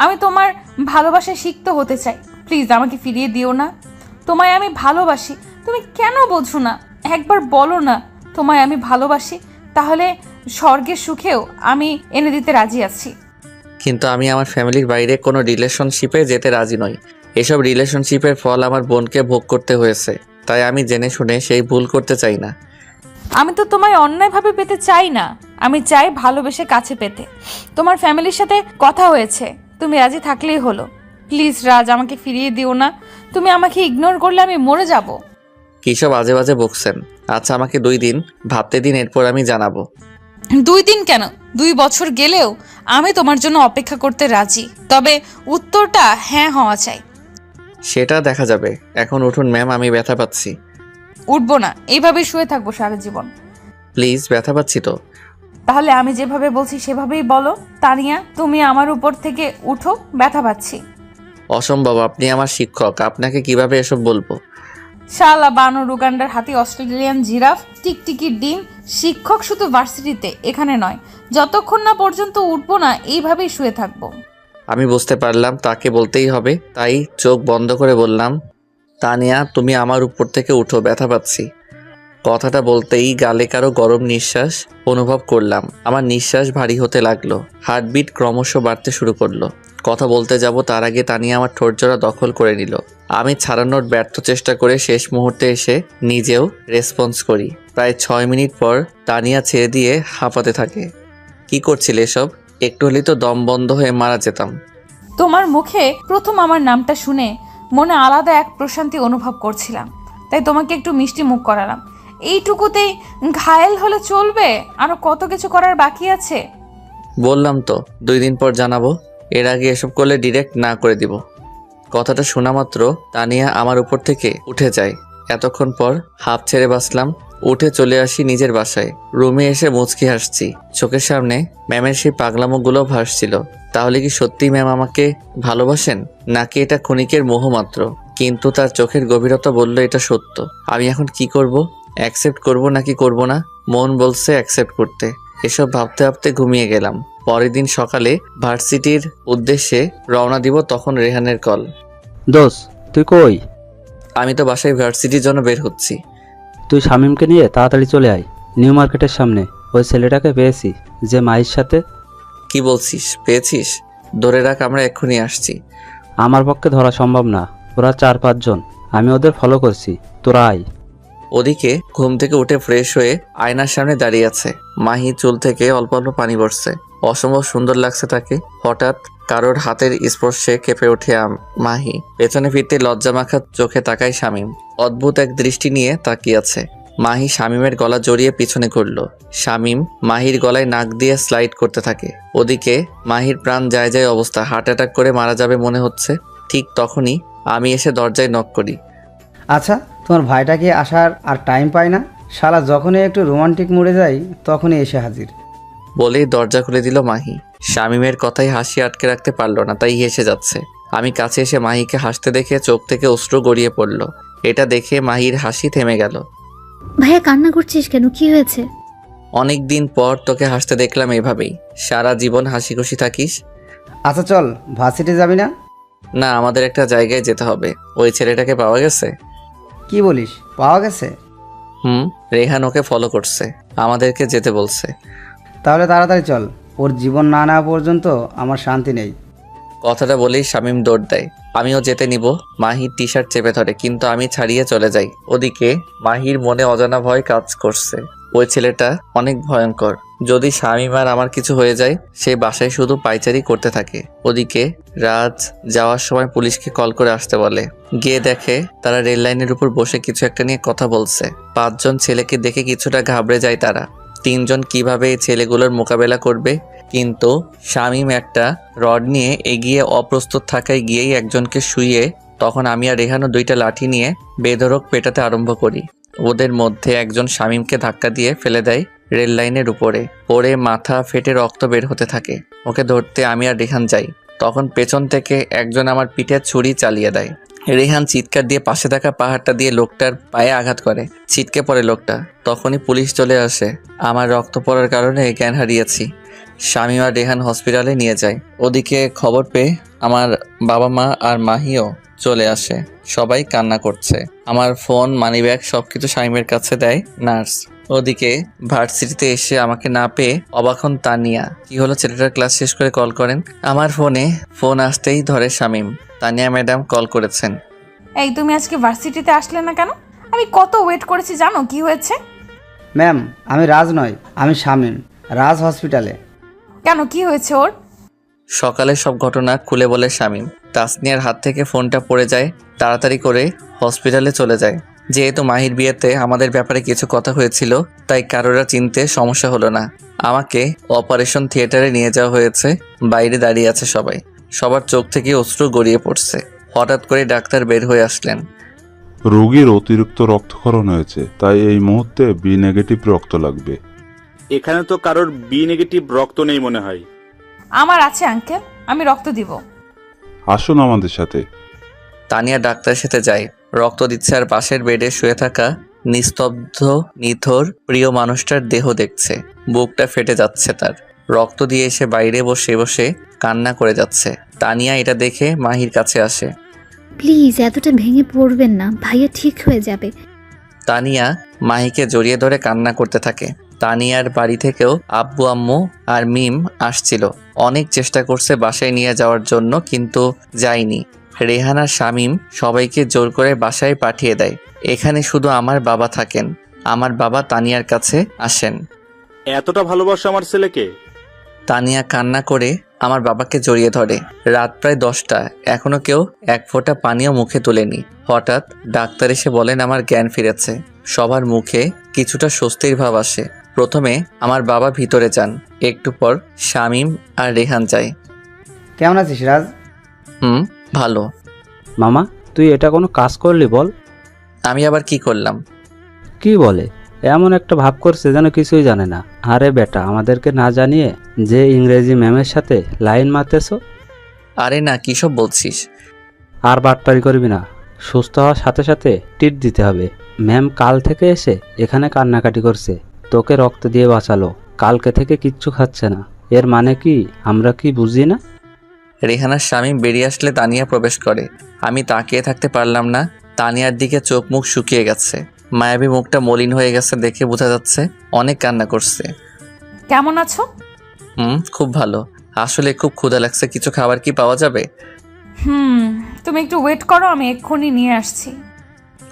আমি তোমার ভালোবাসায় সিক্ত হতে চাই। প্লিজ আমাকে ফিরিয়ে দিও না। তোমায় আমি ভালোবাসি, তুমি কেন বোঝো না? একবার বলো না তোমায় আমি ভালোবাসি, তাহলে স্বর্গের সুখেও আমি এনে দিতে রাজি আছি। কিন্তু আমি আমার ফ্যামিলির বাইরে কোনো রিলেশনশিপে যেতে রাজি নই। এসব রিলেশনশিপের ফল আমার বোনকে ভোগ করতে হয়েছে, তাই আমি জেনে শুনে সেই ভুল করতে চাই না। আমি তো তোমায় অন্যায়ভাবে পেতে চাই না, আমি চাই ভালোবেসে কাছে পেতে। তোমার ফ্যামিলির সাথে কথা হয়েছে, তুমি রাজি থাকলেই হলো। প্লিজ রাজ, আমাকে ফিরিয়ে দিও না। তুমি আমাকে ইগনোর করলে আমি মরে যাব। কী সব আজে বাজে বকছেন? আচ্ছা, আমাকে 2 দিন ভাবতে দিন, এরপর আমি জানাবো। 2 দিন কেন, 2 বছর গেলেও আমি তোমার জন্য অপেক্ষা করতে রাজি, তবে উত্তরটা হ্যাঁ হওয়া চাই। সেটা দেখা যাবে। এখন উঠুন ম্যাম, আমি ব্যথা পাচ্ছি। উঠবো না, এইভাবেই শুয়ে থাকবো সারা জীবন। প্লিজ, ব্যথা পাচ্ছি তো। তাহলে আমি যেভাবে বলছি সেভাবেই বলো। তানিয়া, তুমি আমার উপর থেকে উঠো, ব্যথা পাচ্ছি। অসম্ভব, আপনি আমার শিক্ষক, আপনাকে কিভাবে এসব বলবো? শালা বানর, উগান্ডার হাতি, অস্ট্রেলিয়ান জিরাফ, টিকটিকির ডিম। শিক্ষক শুধু ভার্সিটিতে, এখানে নয়। যতক্ষণ না পর্যন্ত উঠবো না এইভাবেই শুয়ে থাকবো। আমি বুঝতে পারলাম তাকে বলতেই হবে, তাই চোখ বন্ধ করে বললাম, তানিয়া তুমি আমার উপর থেকে উঠো, ব্যথা পাচ্ছি। কথাটা বলতেই গালে কারো গরম নিঃশ্বাস অনুভব করলাম। আমার নিঃশ্বাস ভারী হতে লাগলো, হার্টবিট ক্রমশ বাড়তে শুরু করলো। কথা বলতে যাব তার আগে তানিয়া আমার ঠোঁটজোড়া দখল করে নিল। আমি ছাড়ানোর ব্যর্থ চেষ্টা করে শেষ মুহূর্তে এসে নিজেও রেসপন্স করি। প্রায় 6 মিনিট পর তানিয়া ছেড়ে দিয়ে হাঁপাতে থাকে। কি করছিলে এসব? একটু হলেই তো দম বন্ধ হয়ে মারা যেতাম। তোমার মুখে প্রথম আমার নামটা শুনে মনে আলাদা এক প্রশান্তি অনুভব করছিলাম, তাই তোমাকে একটু মিষ্টি মুখ করালাম। এইটুকুতেই ঘায়েল হলে চলবে? আরো কত কিছু করার বাকি আছে। বললাম তো 2 দিন পর জানাবো। এর আগে এসব করলে ডিরেক্ট না করে দিব। কথাটা শোনা মাত্র তানিয়া আমার উপর থেকে উঠে যায়। এতক্ষণ পর হাঁপ ছেড়ে বাঁচলাম। উঠে চলে আসি নিজের বাসায়। রুমে এসে মুচকি হাসছি। চোখের সামনে ম্যামের সেই পাগলামোগুলো ভাসছিল। তাহলে কি সত্যি ম্যাম আমাকে ভালোবাসেন, নাকি এটা ক্ষণিকের মোহ মাত্র? কিন্তু তার চোখের গভীরতা বলল এটা সত্য। আমি এখন কি করব? অ্যাকসেপ্ট করব নাকি করব না? মন বলছে অ্যাকসেপ্ট করতে। এসব ভাবতে ভাবতে ঘুমিয়ে গেলাম। পরের দিন সকালে ভার্সিটির উদ্দেশ্যে রওনা দিব, তখন রেহানের কল। দোষ, তুই কই? আমি তো বাসায় ভার্সিটির জন্য বের হচ্ছি। তুই শামীমকে নিয়ে তাড়াতাড়ি চলে আয়। নিউ মার্কেটের সামনে ওই ছেলেটাকে পেয়েছি, যে মাহির সাথে। কি বলছিস? পেয়েছিস? ধরে রাখ, আমরা এক্ষুনি আসছি। আমার পক্ষে ধরা সম্ভব না, ওরা 4-5 জন। আমি ওদের ফলো করছি, তোরা আয়। ওদিকে ঘুম থেকে উঠে ফ্রেশ হয়ে আয়নার সামনে দাঁড়িয়ে আছে মাহি। চুল থেকে অল্প অল্প পানি পড়ছে, অসম্ভব সুন্দর লাগছে তাকে। হঠাৎ কারোর হাতের স্পর্শে কেঁপে ওঠে মাহি। পেছনে ফিরতে লজ্জা মাখা চোখে তাকায় শামীম। অদ্ভুত এক দৃষ্টি নিয়ে তাকিয়ে আছে। মাহি শামীমের গলা জড়িয়ে পিছনে ঘুরল। শামীম মাহির গলায় নাক দিয়ে স্লাইড করতে থাকে। ওদিকে মাহির প্রাণ যায় যায় অবস্থা, হার্ট অ্যাটাক করে মারা যাবে মনে হচ্ছে। ঠিক তখনই আমি এসে দরজায় নক করি। আচ্ছা, তোমার ভাইটা কি আসার আর টাইম পায় না? শালা যখনই একটু রোমান্টিক মুডে যাই তখনই এসে হাজির। বলেই দরজা খুলে দিল মাহি। শামীমের কথাই হাসি আটকে রাখতে পারলো না, তাই হেসে যাচ্ছে। আমি কাছে এসে মাহিকে হাসতে দেখে চোখ থেকে অশ্রু গড়িয়ে পড়ল। এটা দেখে মাহির হাসি থেমে গেল। ভাইয়া কান্না করছিস কেন, কি হয়েছে? অনেক দিন পর তোকে হাসতে দেখলাম এভাবেই। সারা জীবন হাসি খুশি থাকিস। আচ্ছা চল, ভার্সিটি যাবি না? না, আমাদের একটা জায়গায় যেতে হবে। ওই ছেলেটাকে পাওয়া গেছে? কি বলিস, পাওয়া গেছে? রেহান ওকে ফলো করছে, আমাদেরকে যেতে বলছে। তাহলে তাড়াতাড়ি চল, ওর জীবন না নেওয়া পর্যন্ত আমার শান্তি নেই। কথাটা বলেই শামীম দৌড় দেয়। আমিও যেতে নিব। মাহির টি শার্ট চেপে ধরে, কিন্তু আমি ছাড়িয়ে চলে যাই। ওদিকে মাহির মনে অজানা ভয় কাজ করছে। ওই ছেলেটা অনেক ভয়ঙ্কর। যদি শামীম আর আমার কিছু হয়ে যায়, সে বাসায় শুধু পাইচারি করতে থাকে। ওদিকে রাজ যাওয়ার সময় পুলিশকে কল করে আসতে বলে। গিয়ে দেখে তারা রেল লাইনের উপর বসে কিছু একটা নিয়ে কথা বলছে। 5 জন ছেলেকে দেখে কিছুটা ঘাবড়ে যায় তারা। 3 জন কিভাবে এই ছেলেগুলোর মোকাবেলা করবে। কিন্তু শামীম একটা রড নিয়ে এগিয়ে অপ্রস্তুত থাকায় গিয়েই একজনকে শুইয়ে, তখন আমি আর রেহানও 2টা লাঠি নিয়ে বেধড়ক পেটাতে আরম্ভ করি। ওদের মধ্যে একজন শামীমকে ধাক্কা দিয়ে ফেলে দেয় রেল লাইনের উপরে। পরে মাথা ফেটে রক্ত বের হতে থাকে। ওকে ধরতে আমি আর রেহান যাই। তখন পেছন থেকে একজন আমার পিঠে ছুরি চালিয়ে দেয়। রেহান চিৎকার দিয়ে পাশে থাকা পাহাড়টা দিয়ে লোকটার পায়ে আঘাত করে। ছিটকে পড়ে লোকটা। তখনই পুলিশ চলে আসে। আমার রক্ত পড়ার কারণে জ্ঞান হারিয়েছি। শামীম আর রেহান হসপিটালে নিয়ে যায়। ওদিকে খবর পেয়ে আমার বাবা মা আর মাহিও চলে আসে। সবাই কান্না করছে। আমার ফোন, মানিব্যাগ সবকিছু শামীমের কাছে দেয় নার্স। ওদিকে ভার্সিটিতে এসে আমাকে না পেয়ে অবাক হন তানিয়া। কি হলো? ছেলেটার ক্লাস শেষ করে কল করেন। আমার ফোন আসতেই ধরে শামীম। তানিয়া ম্যাডাম কল করেছেন। এই তুমি আজকে ভার্সিটিতে আসলে না কেন? আমি কত ওয়েট করেছি জানো? কি হয়েছে? ম্যাম, আমি রাজ নয়, আমি শামীম। রাজ হসপিটালে। কেন, কি হয়েছে ওর? সকালে সব ঘটনা খুলে বলে শামীম। তাসনিয়ার হাত থেকে ফোনটা পড়ে যায়। তাড়াতাড়ি করে হসপিটালে চলে যায়। যেহেতু মাহির বিয়েতে আমাদের ব্যাপারে কিছু কথা হয়েছিল, তাই কারোরা চিনতে সমস্যা হলো না। আমাকে অপারেশন থিয়েটারে নিয়ে যাওয়া হয়েছে। বাইরে দাঁড়িয়ে আছে সবাই। সবার চোখ থেকে অশ্রু গড়িয়ে পড়ছে। হঠাৎ করে ডাক্তার বের হয়ে আসলেন। রোগীর অতিরিক্ত রক্তক্ষরণ হয়েছে, তাই এই মুহূর্তে বি নেগেটিভ রক্ত লাগবে। এখানে তো কারোর বি নেগেটিভ রক্ত নেই মনে হয়। আমার আছে আঙ্কেল, আমি রক্ত দিব। আসুন আমাদের সাথে। তানিয়া ডাক্তারের সাথে যায়, রক্ত দিচ্ছে আর পাশের বেডে শুয়ে থাকা নিস্তব্ধ নিথর প্রিয় মানুষটার দেহ দেখছে। বুকটা ফেটে যাচ্ছে তার। রক্ত দিয়ে এসে বাইরে বসে বসে কান্না করে যাচ্ছে। তানিয়া এটা দেখে মাহির কাছে আসে। প্লিজ এতটা ভেঙে পড়বেন না, ভাইয়া ঠিক হয়ে যাবে। তানিয়া মাহিকে জড়িয়ে ধরে কান্না করতে থাকে। তানিয়ার বাড়ি থেকেও আব্বু আম্মু আর মিম আসছিল। অনেক চেষ্টা করছে বাসায় নিয়ে যাওয়ার জন্য, কিন্তু যায়নি। রেহান আর শামীম সবাইকে জোর করে বাসায় পাঠিয়ে দেয়। এখানে শুধু আমার বাবা থাকেন। আমার বাবা তানিয়ার কাছে আসেন। এতটা ভালোবাসো আমার ছেলেকে? তানিয়া কান্না করে আমার বাবাকে জড়িয়ে ধরে। রাত প্রায় 10টা, এখনো কেউ এক ফোঁটা পানিও মুখে তোলেনি। হঠাৎ ডাক্তার এসে বলেন আমার জ্ঞান ফিরেছে। সবার মুখে কিছুটা স্বস্তির ভাব আসে। প্রথমে আমার বাবা ভিতরে যান, একটু পর শামীম আর রেহান যায়। কেমন আছিস রাজ? ভালো। মামা, তুই এটা কোনো কাজ করলি বল? আমি আবার কি করলাম? কি বলে? এমন একটা ভাব করছে যেন কিছুই জানে না। আরে বেটা, আমাদেরকে না জানিয়ে যে ইংরেজি ম্যামের সাথে লাইন মারতেছো। আরে না, কিসব বলছিস? আর বাটপারি করবি না। সুস্থ হওয়ার সাথে সাথে টিট দিতে হবে। ম্যাম কাল থেকে এসে এখানে কান্নাকাটি করছে, তোকে রক্ত দিয়ে বাঁচালো। কালকে থেকে কিচ্ছু খাচ্ছে না। এর মানে কি আমরা কি বুঝি না? রেহানার শামীম বেরিয়ে আসলে তানিয়া প্রবেশ করে। আমি তাকিয়ে থাকতে পারলাম না। তানিয়ার দিকে চোখ মুখ শুকিয়ে গেছে। মায়াবী মুখটা মলিন হয়ে গেছে দেখে বোঝা যাচ্ছে অনেক কান্না করছে। কেমন আছো? খুব ভালো। আসলে খুব ক্ষুধা লাগছে, কিছু খাবার কি পাওয়া যাবে? তুমি একটু ওয়েট করো, আমি এক্ষুনি নিয়ে আসছি।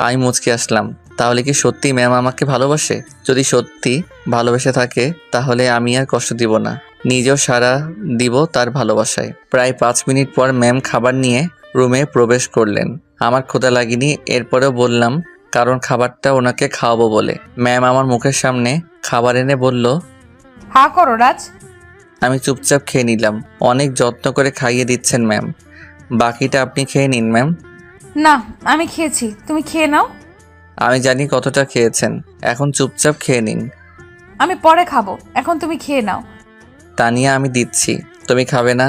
আমি মুচকে আসলাম। তাহলে কি সত্যি ম্যাম আমাকে ভালোবাসে? যদি সত্যি ভালোবেসে থাকে তাহলে আমি আর কষ্ট দিব না, নিজেও সারা দিব তার ভালোবাসায়। প্রায় 5 মিনিট পর ম্যাম খাবার নিয়ে রুমে প্রবেশ করলেন। আমার ক্ষুধা লাগেনি, এরপরেও বললাম, কারণ খাবারটা ওনাকে খাওয়াবো বলে। ম্যাম আমার মুখের সামনে খাবার এনে বলল, হা করো রাজ। আমি চুপচাপ খেয়ে নিলাম। অনেক যত্ন করে খাইয়ে দিচ্ছেন ম্যাম। বাকিটা আপনি খেয়ে নিন ম্যাম। না, আমি খেয়েছি, তুমি খেয়ে নাও। আমি জানি কতটা খেয়েছেন, এখন চুপচাপ খেয়ে নিন। আমি পরে খাবো, এখন তুমি খেয়ে নাও। তানিয়া, আমি দিচ্ছি, তুমি খাবে না?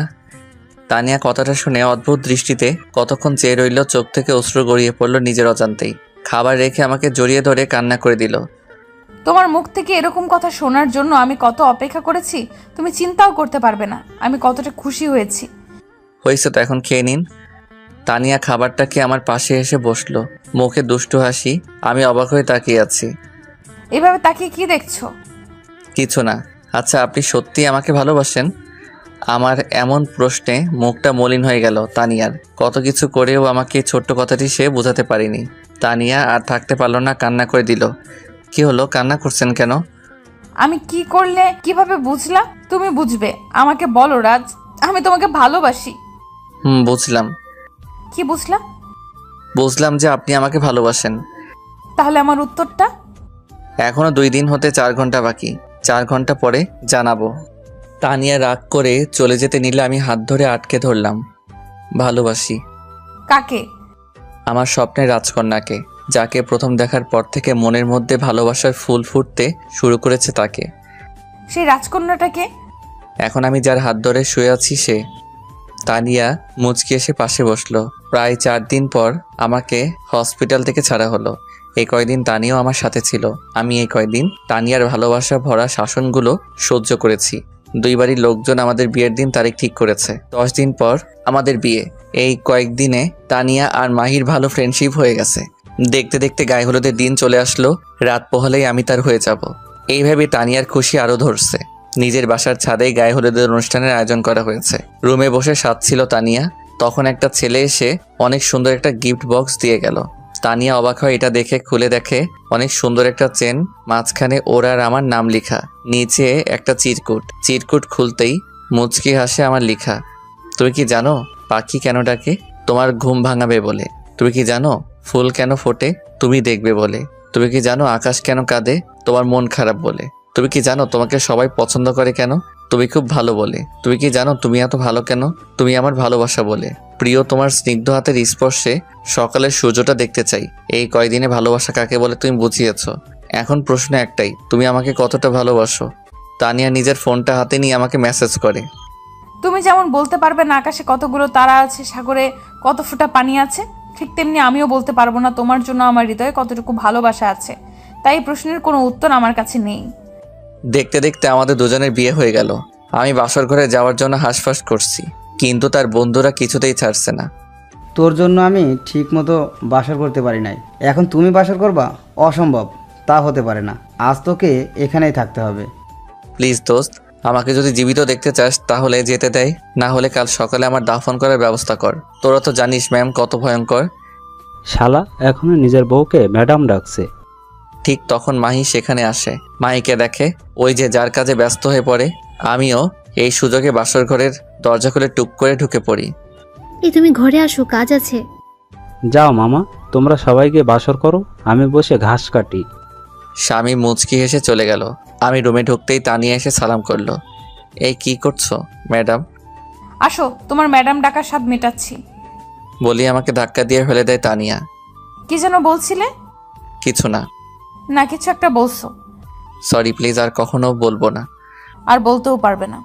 তানিয়া কথাটা শুনে অদ্ভুত দৃষ্টিতে কতক্ষণ চেয়ে রইল, চোখ থেকে অশ্রু গড়িয়ে পড়ল নিজের অজান্তেই। খাবার রেখে আমাকে জড়িয়ে ধরে কান্না করে দিল। তোমার মুখ থেকে এরকম কথা শোনার জন্য আমি কত অপেক্ষা করেছি তুমি চিন্তাও করতে পারবে না। আমি কতটা খুশি হয়েছি। হয়েছে তো, এখন খেয়ে নিন। তানিয়া খাবারটাকে আমার পাশে এসে বসলো, মুখে দুষ্টু হাসি। আমি অবাক হয়ে তাকিয়ে আছি। এভাবে তাকিয়ে কি দেখছো? কিছু না। আচ্ছা, আপনি সত্যি আমাকে ভালোবাসেন? আমার এমন প্রশ্নে মুখটা মলিন হয়ে গেল তানিয়ার। কত কিছু করেও আমাকে ছোট্ট কথাটি সে বোঝাতে পারিনি। তানিয়া আর থাকতে পারলো না, কান্না করে দিল। কি হলো, কান্না করছেন কেন? আমি কি করলে কিভাবে বুঝলা? তুমি বুঝবে, আমাকে বলো রাজ, আমি তোমাকে ভালোবাসি। বুঝলাম। কি বুঝলা? বুঝলাম যে আপনি আমাকে ভালোবাসেন। তাহলে আমার উত্তরটা? এখনো 2 দিন হতে 4 ঘন্টা বাকি। 4 ঘন্টা পরে জানাবো। তানিয়া রাগ করে চলে যেতে নিলে আমি হাত ধরে আটকে ধরলাম। ভালোবাসি। কাকে? আমার স্বপ্নের রাজকন্যাকে, যাকে প্রথম দেখার পর থেকে মনের মধ্যে ভালোবাসার ফুল ফুটতে শুরু করেছে তাকে। সেই রাজকন্যাটাকে? এখন আমি যার হাত ধরে শুয়ে আছি সে। তানিয়া মুচকি এসে পাশে বসলো। প্রায় 4 দিন পর আমাকে হসপিটাল থেকে ছাড়া হলো। এই কয়দিন তানিয়াও আমার সাথে ছিল। আমি এই কয়দিন তানিয়ার ভালোবাসা ভরা শাসনগুলো সহ্য করেছি। 2 বাড়ির লোকজন আমাদের বিয়ের দিন তারিখ ঠিক করেছে। 10 দিন পর আমাদের বিয়ে। এই কয়েকদিনে তানিয়া আর মাহির ভালো ফ্রেন্ডশিপ হয়ে গেছে। দেখতে দেখতে গায়ে হলুদের দিন চলে আসলো। রাত পোহালেই আমি তার হয়ে যাব। এইভাবে তানিয়ার খুশি আরো ধরছে। নিজের বাসার ছাদেই গায়ে হলুদের অনুষ্ঠানের আয়োজন করা হয়েছে। রুমে বসে সাজছিল তানিয়া। তখন একটা ছেলে এসে অনেক সুন্দর একটা গিফট বক্স দিয়ে গেল। তানিয়া অবাক হয় এটা দেখে। খুলে দেখে অনেক সুন্দর একটা চেন, মাঝখানে ওর আর আমার নাম লেখা, নিচে একটা চিরকুট। চিরকুট খুলতেই মুচকি হাসে আমার লেখা, তুমি কি জানো পাখি কেন ডাকে? তোমার ঘুম ভাঙাবে বলে। তুমি কি জানো ফুল কেন ফোটে? তুমি দেখবে বলে। তুমি কি জানো আকাশ কেন কাঁদে? তোমার মন খারাপ বলে। তুমি কি জানো তোমাকে সবাই পছন্দ করে কেন? তুমি খুব ভালো বলে। তুমি কি জানো তুমি এত ভালো কেন? তুমি আমার ভালোবাসা বলে। প্রিয়, তোমার স্নিগ্ধ হাতের স্পর্শে সকালের সূর্যটা দেখতে চাই। এই কয়দিনে ভালোবাসা কাকে বলে তুমি বুঝিয়েছ। এখন প্রশ্ন একটাই, তুমি আমাকে কতটা ভালোবাসো? তানিয়া নিজের ফোনটা হাতে নিয়ে আমাকে মেসেজ করে। তুমি যেমন বলতে পারবে না আকাশে কতগুলো তারা আছে, সাগরে কত ফোঁটা পানি আছে, ঠিক তেমনি আমিও বলতে পারবো না তোমার জন্য আমার হৃদয়ে কতটুকু ভালোবাসা আছে। তাই এই প্রশ্নের কোনো উত্তর আমার কাছে নেই। দেখতে দেখতে আমাদের দুজনের বিয়ে হয়ে গেল। আমি বাসর ঘরে যাওয়ার জন্য হাঁসফাঁস করছি, কিন্তু তার বন্ধুরা কিছুতেই ছাড়ছে না। তোর জন্য আমি ঠিক মতো বাসর করতে পারি নাই, এখন তুমি বাসর করবা? অসম্ভব, তা হতে পারে না। আজ তোকে এখানেই থাকতে হবে। প্লিজ দোস্ত, আমাকে যদি জীবিত দেখতে চাস তাহলে যেতে দেয়, না হলে কাল সকালে আমার দাফন করার ব্যবস্থা কর। তোরা তো জানিস ম্যাম কত ভয়ঙ্কর। শালা এখনো নিজের বউকে ম্যাডাম ডাকছে। ঠিক তখন মাহি সেখানে আসে। মাহিকে দেখে, ওই যে যার কাজে ব্যস্ত হয়ে পড়ে। আমিও এই সুযোগে বাসর ঘরের দরজা খুলে টুক করে ঢুকে পড়ি। এই তুমি ঘরে আসো, কাজ আছে। যাও মামা, তোমরা সবাইকে বাসর করো, আমি বসে ঘাস কাটি। স্বামী মুচকি হেসে চলে গেল। আমি রুমে ঢুকতেই তানিয়া এসে সালাম করলো। এই কি করছো ম্যাডাম? আসো, তোমার ম্যাডাম ডাকার স্বাদ মেটাচ্ছি। বলি আমাকে ধাক্কা দিয়ে ফেলে দেয় তানিয়া। কি যেন বলছিলে? কিছু না। না, কিছু একটা বলছো। সরি, প্লিজ আর কখনো বলবো না। আর বলতেও পারবে না।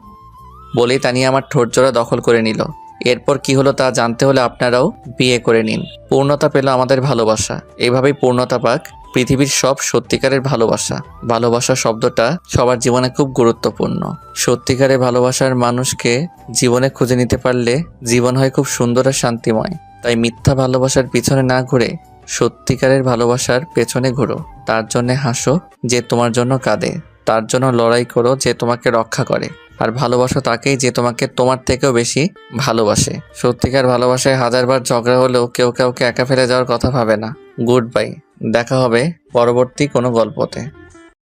বলেই তানিয়া আমার ঠোঁট জোড়া দখল করে নিল। এরপর কি হলো তা জানতে হলে আপনারাও বিয়ে করে নিন। পূর্ণতা পেল আমাদের ভালোবাসা। এভাবেই পূর্ণতা পাক পৃথিবীর সব সত্যিকারের ভালোবাসা। ভালোবাসা শব্দটা সবার জীবনে খুব গুরুত্বপূর্ণ। সত্যিকারের ভালোবাসার মানুষকে জীবনে খুঁজে নিতে পারলে জীবন হয় খুব সুন্দর আর শান্তিময়। তাই মিথ্যা ভালোবাসার পিছনে না ঘুরে সত্যিকারের ভালোবাসার পেছনে ঘুরো। তার জন্য হাসো যে তোমার জন্য কাঁদে, তার জন্য লড়াই করো যে তোমাকে রক্ষা করে, আর ভালোবাসো তাকেই যে তোমাকে তোমার থেকেও বেশি ভালোবাসে। সত্যিকার ভালোবাসায় হাজারবার ঝগড়া হলেও কেউ কাউকে একা ফেলে যাওয়ার কথা ভাবে না। গুড বাই, দেখা হবে পরবর্তী কোনো গল্পতে।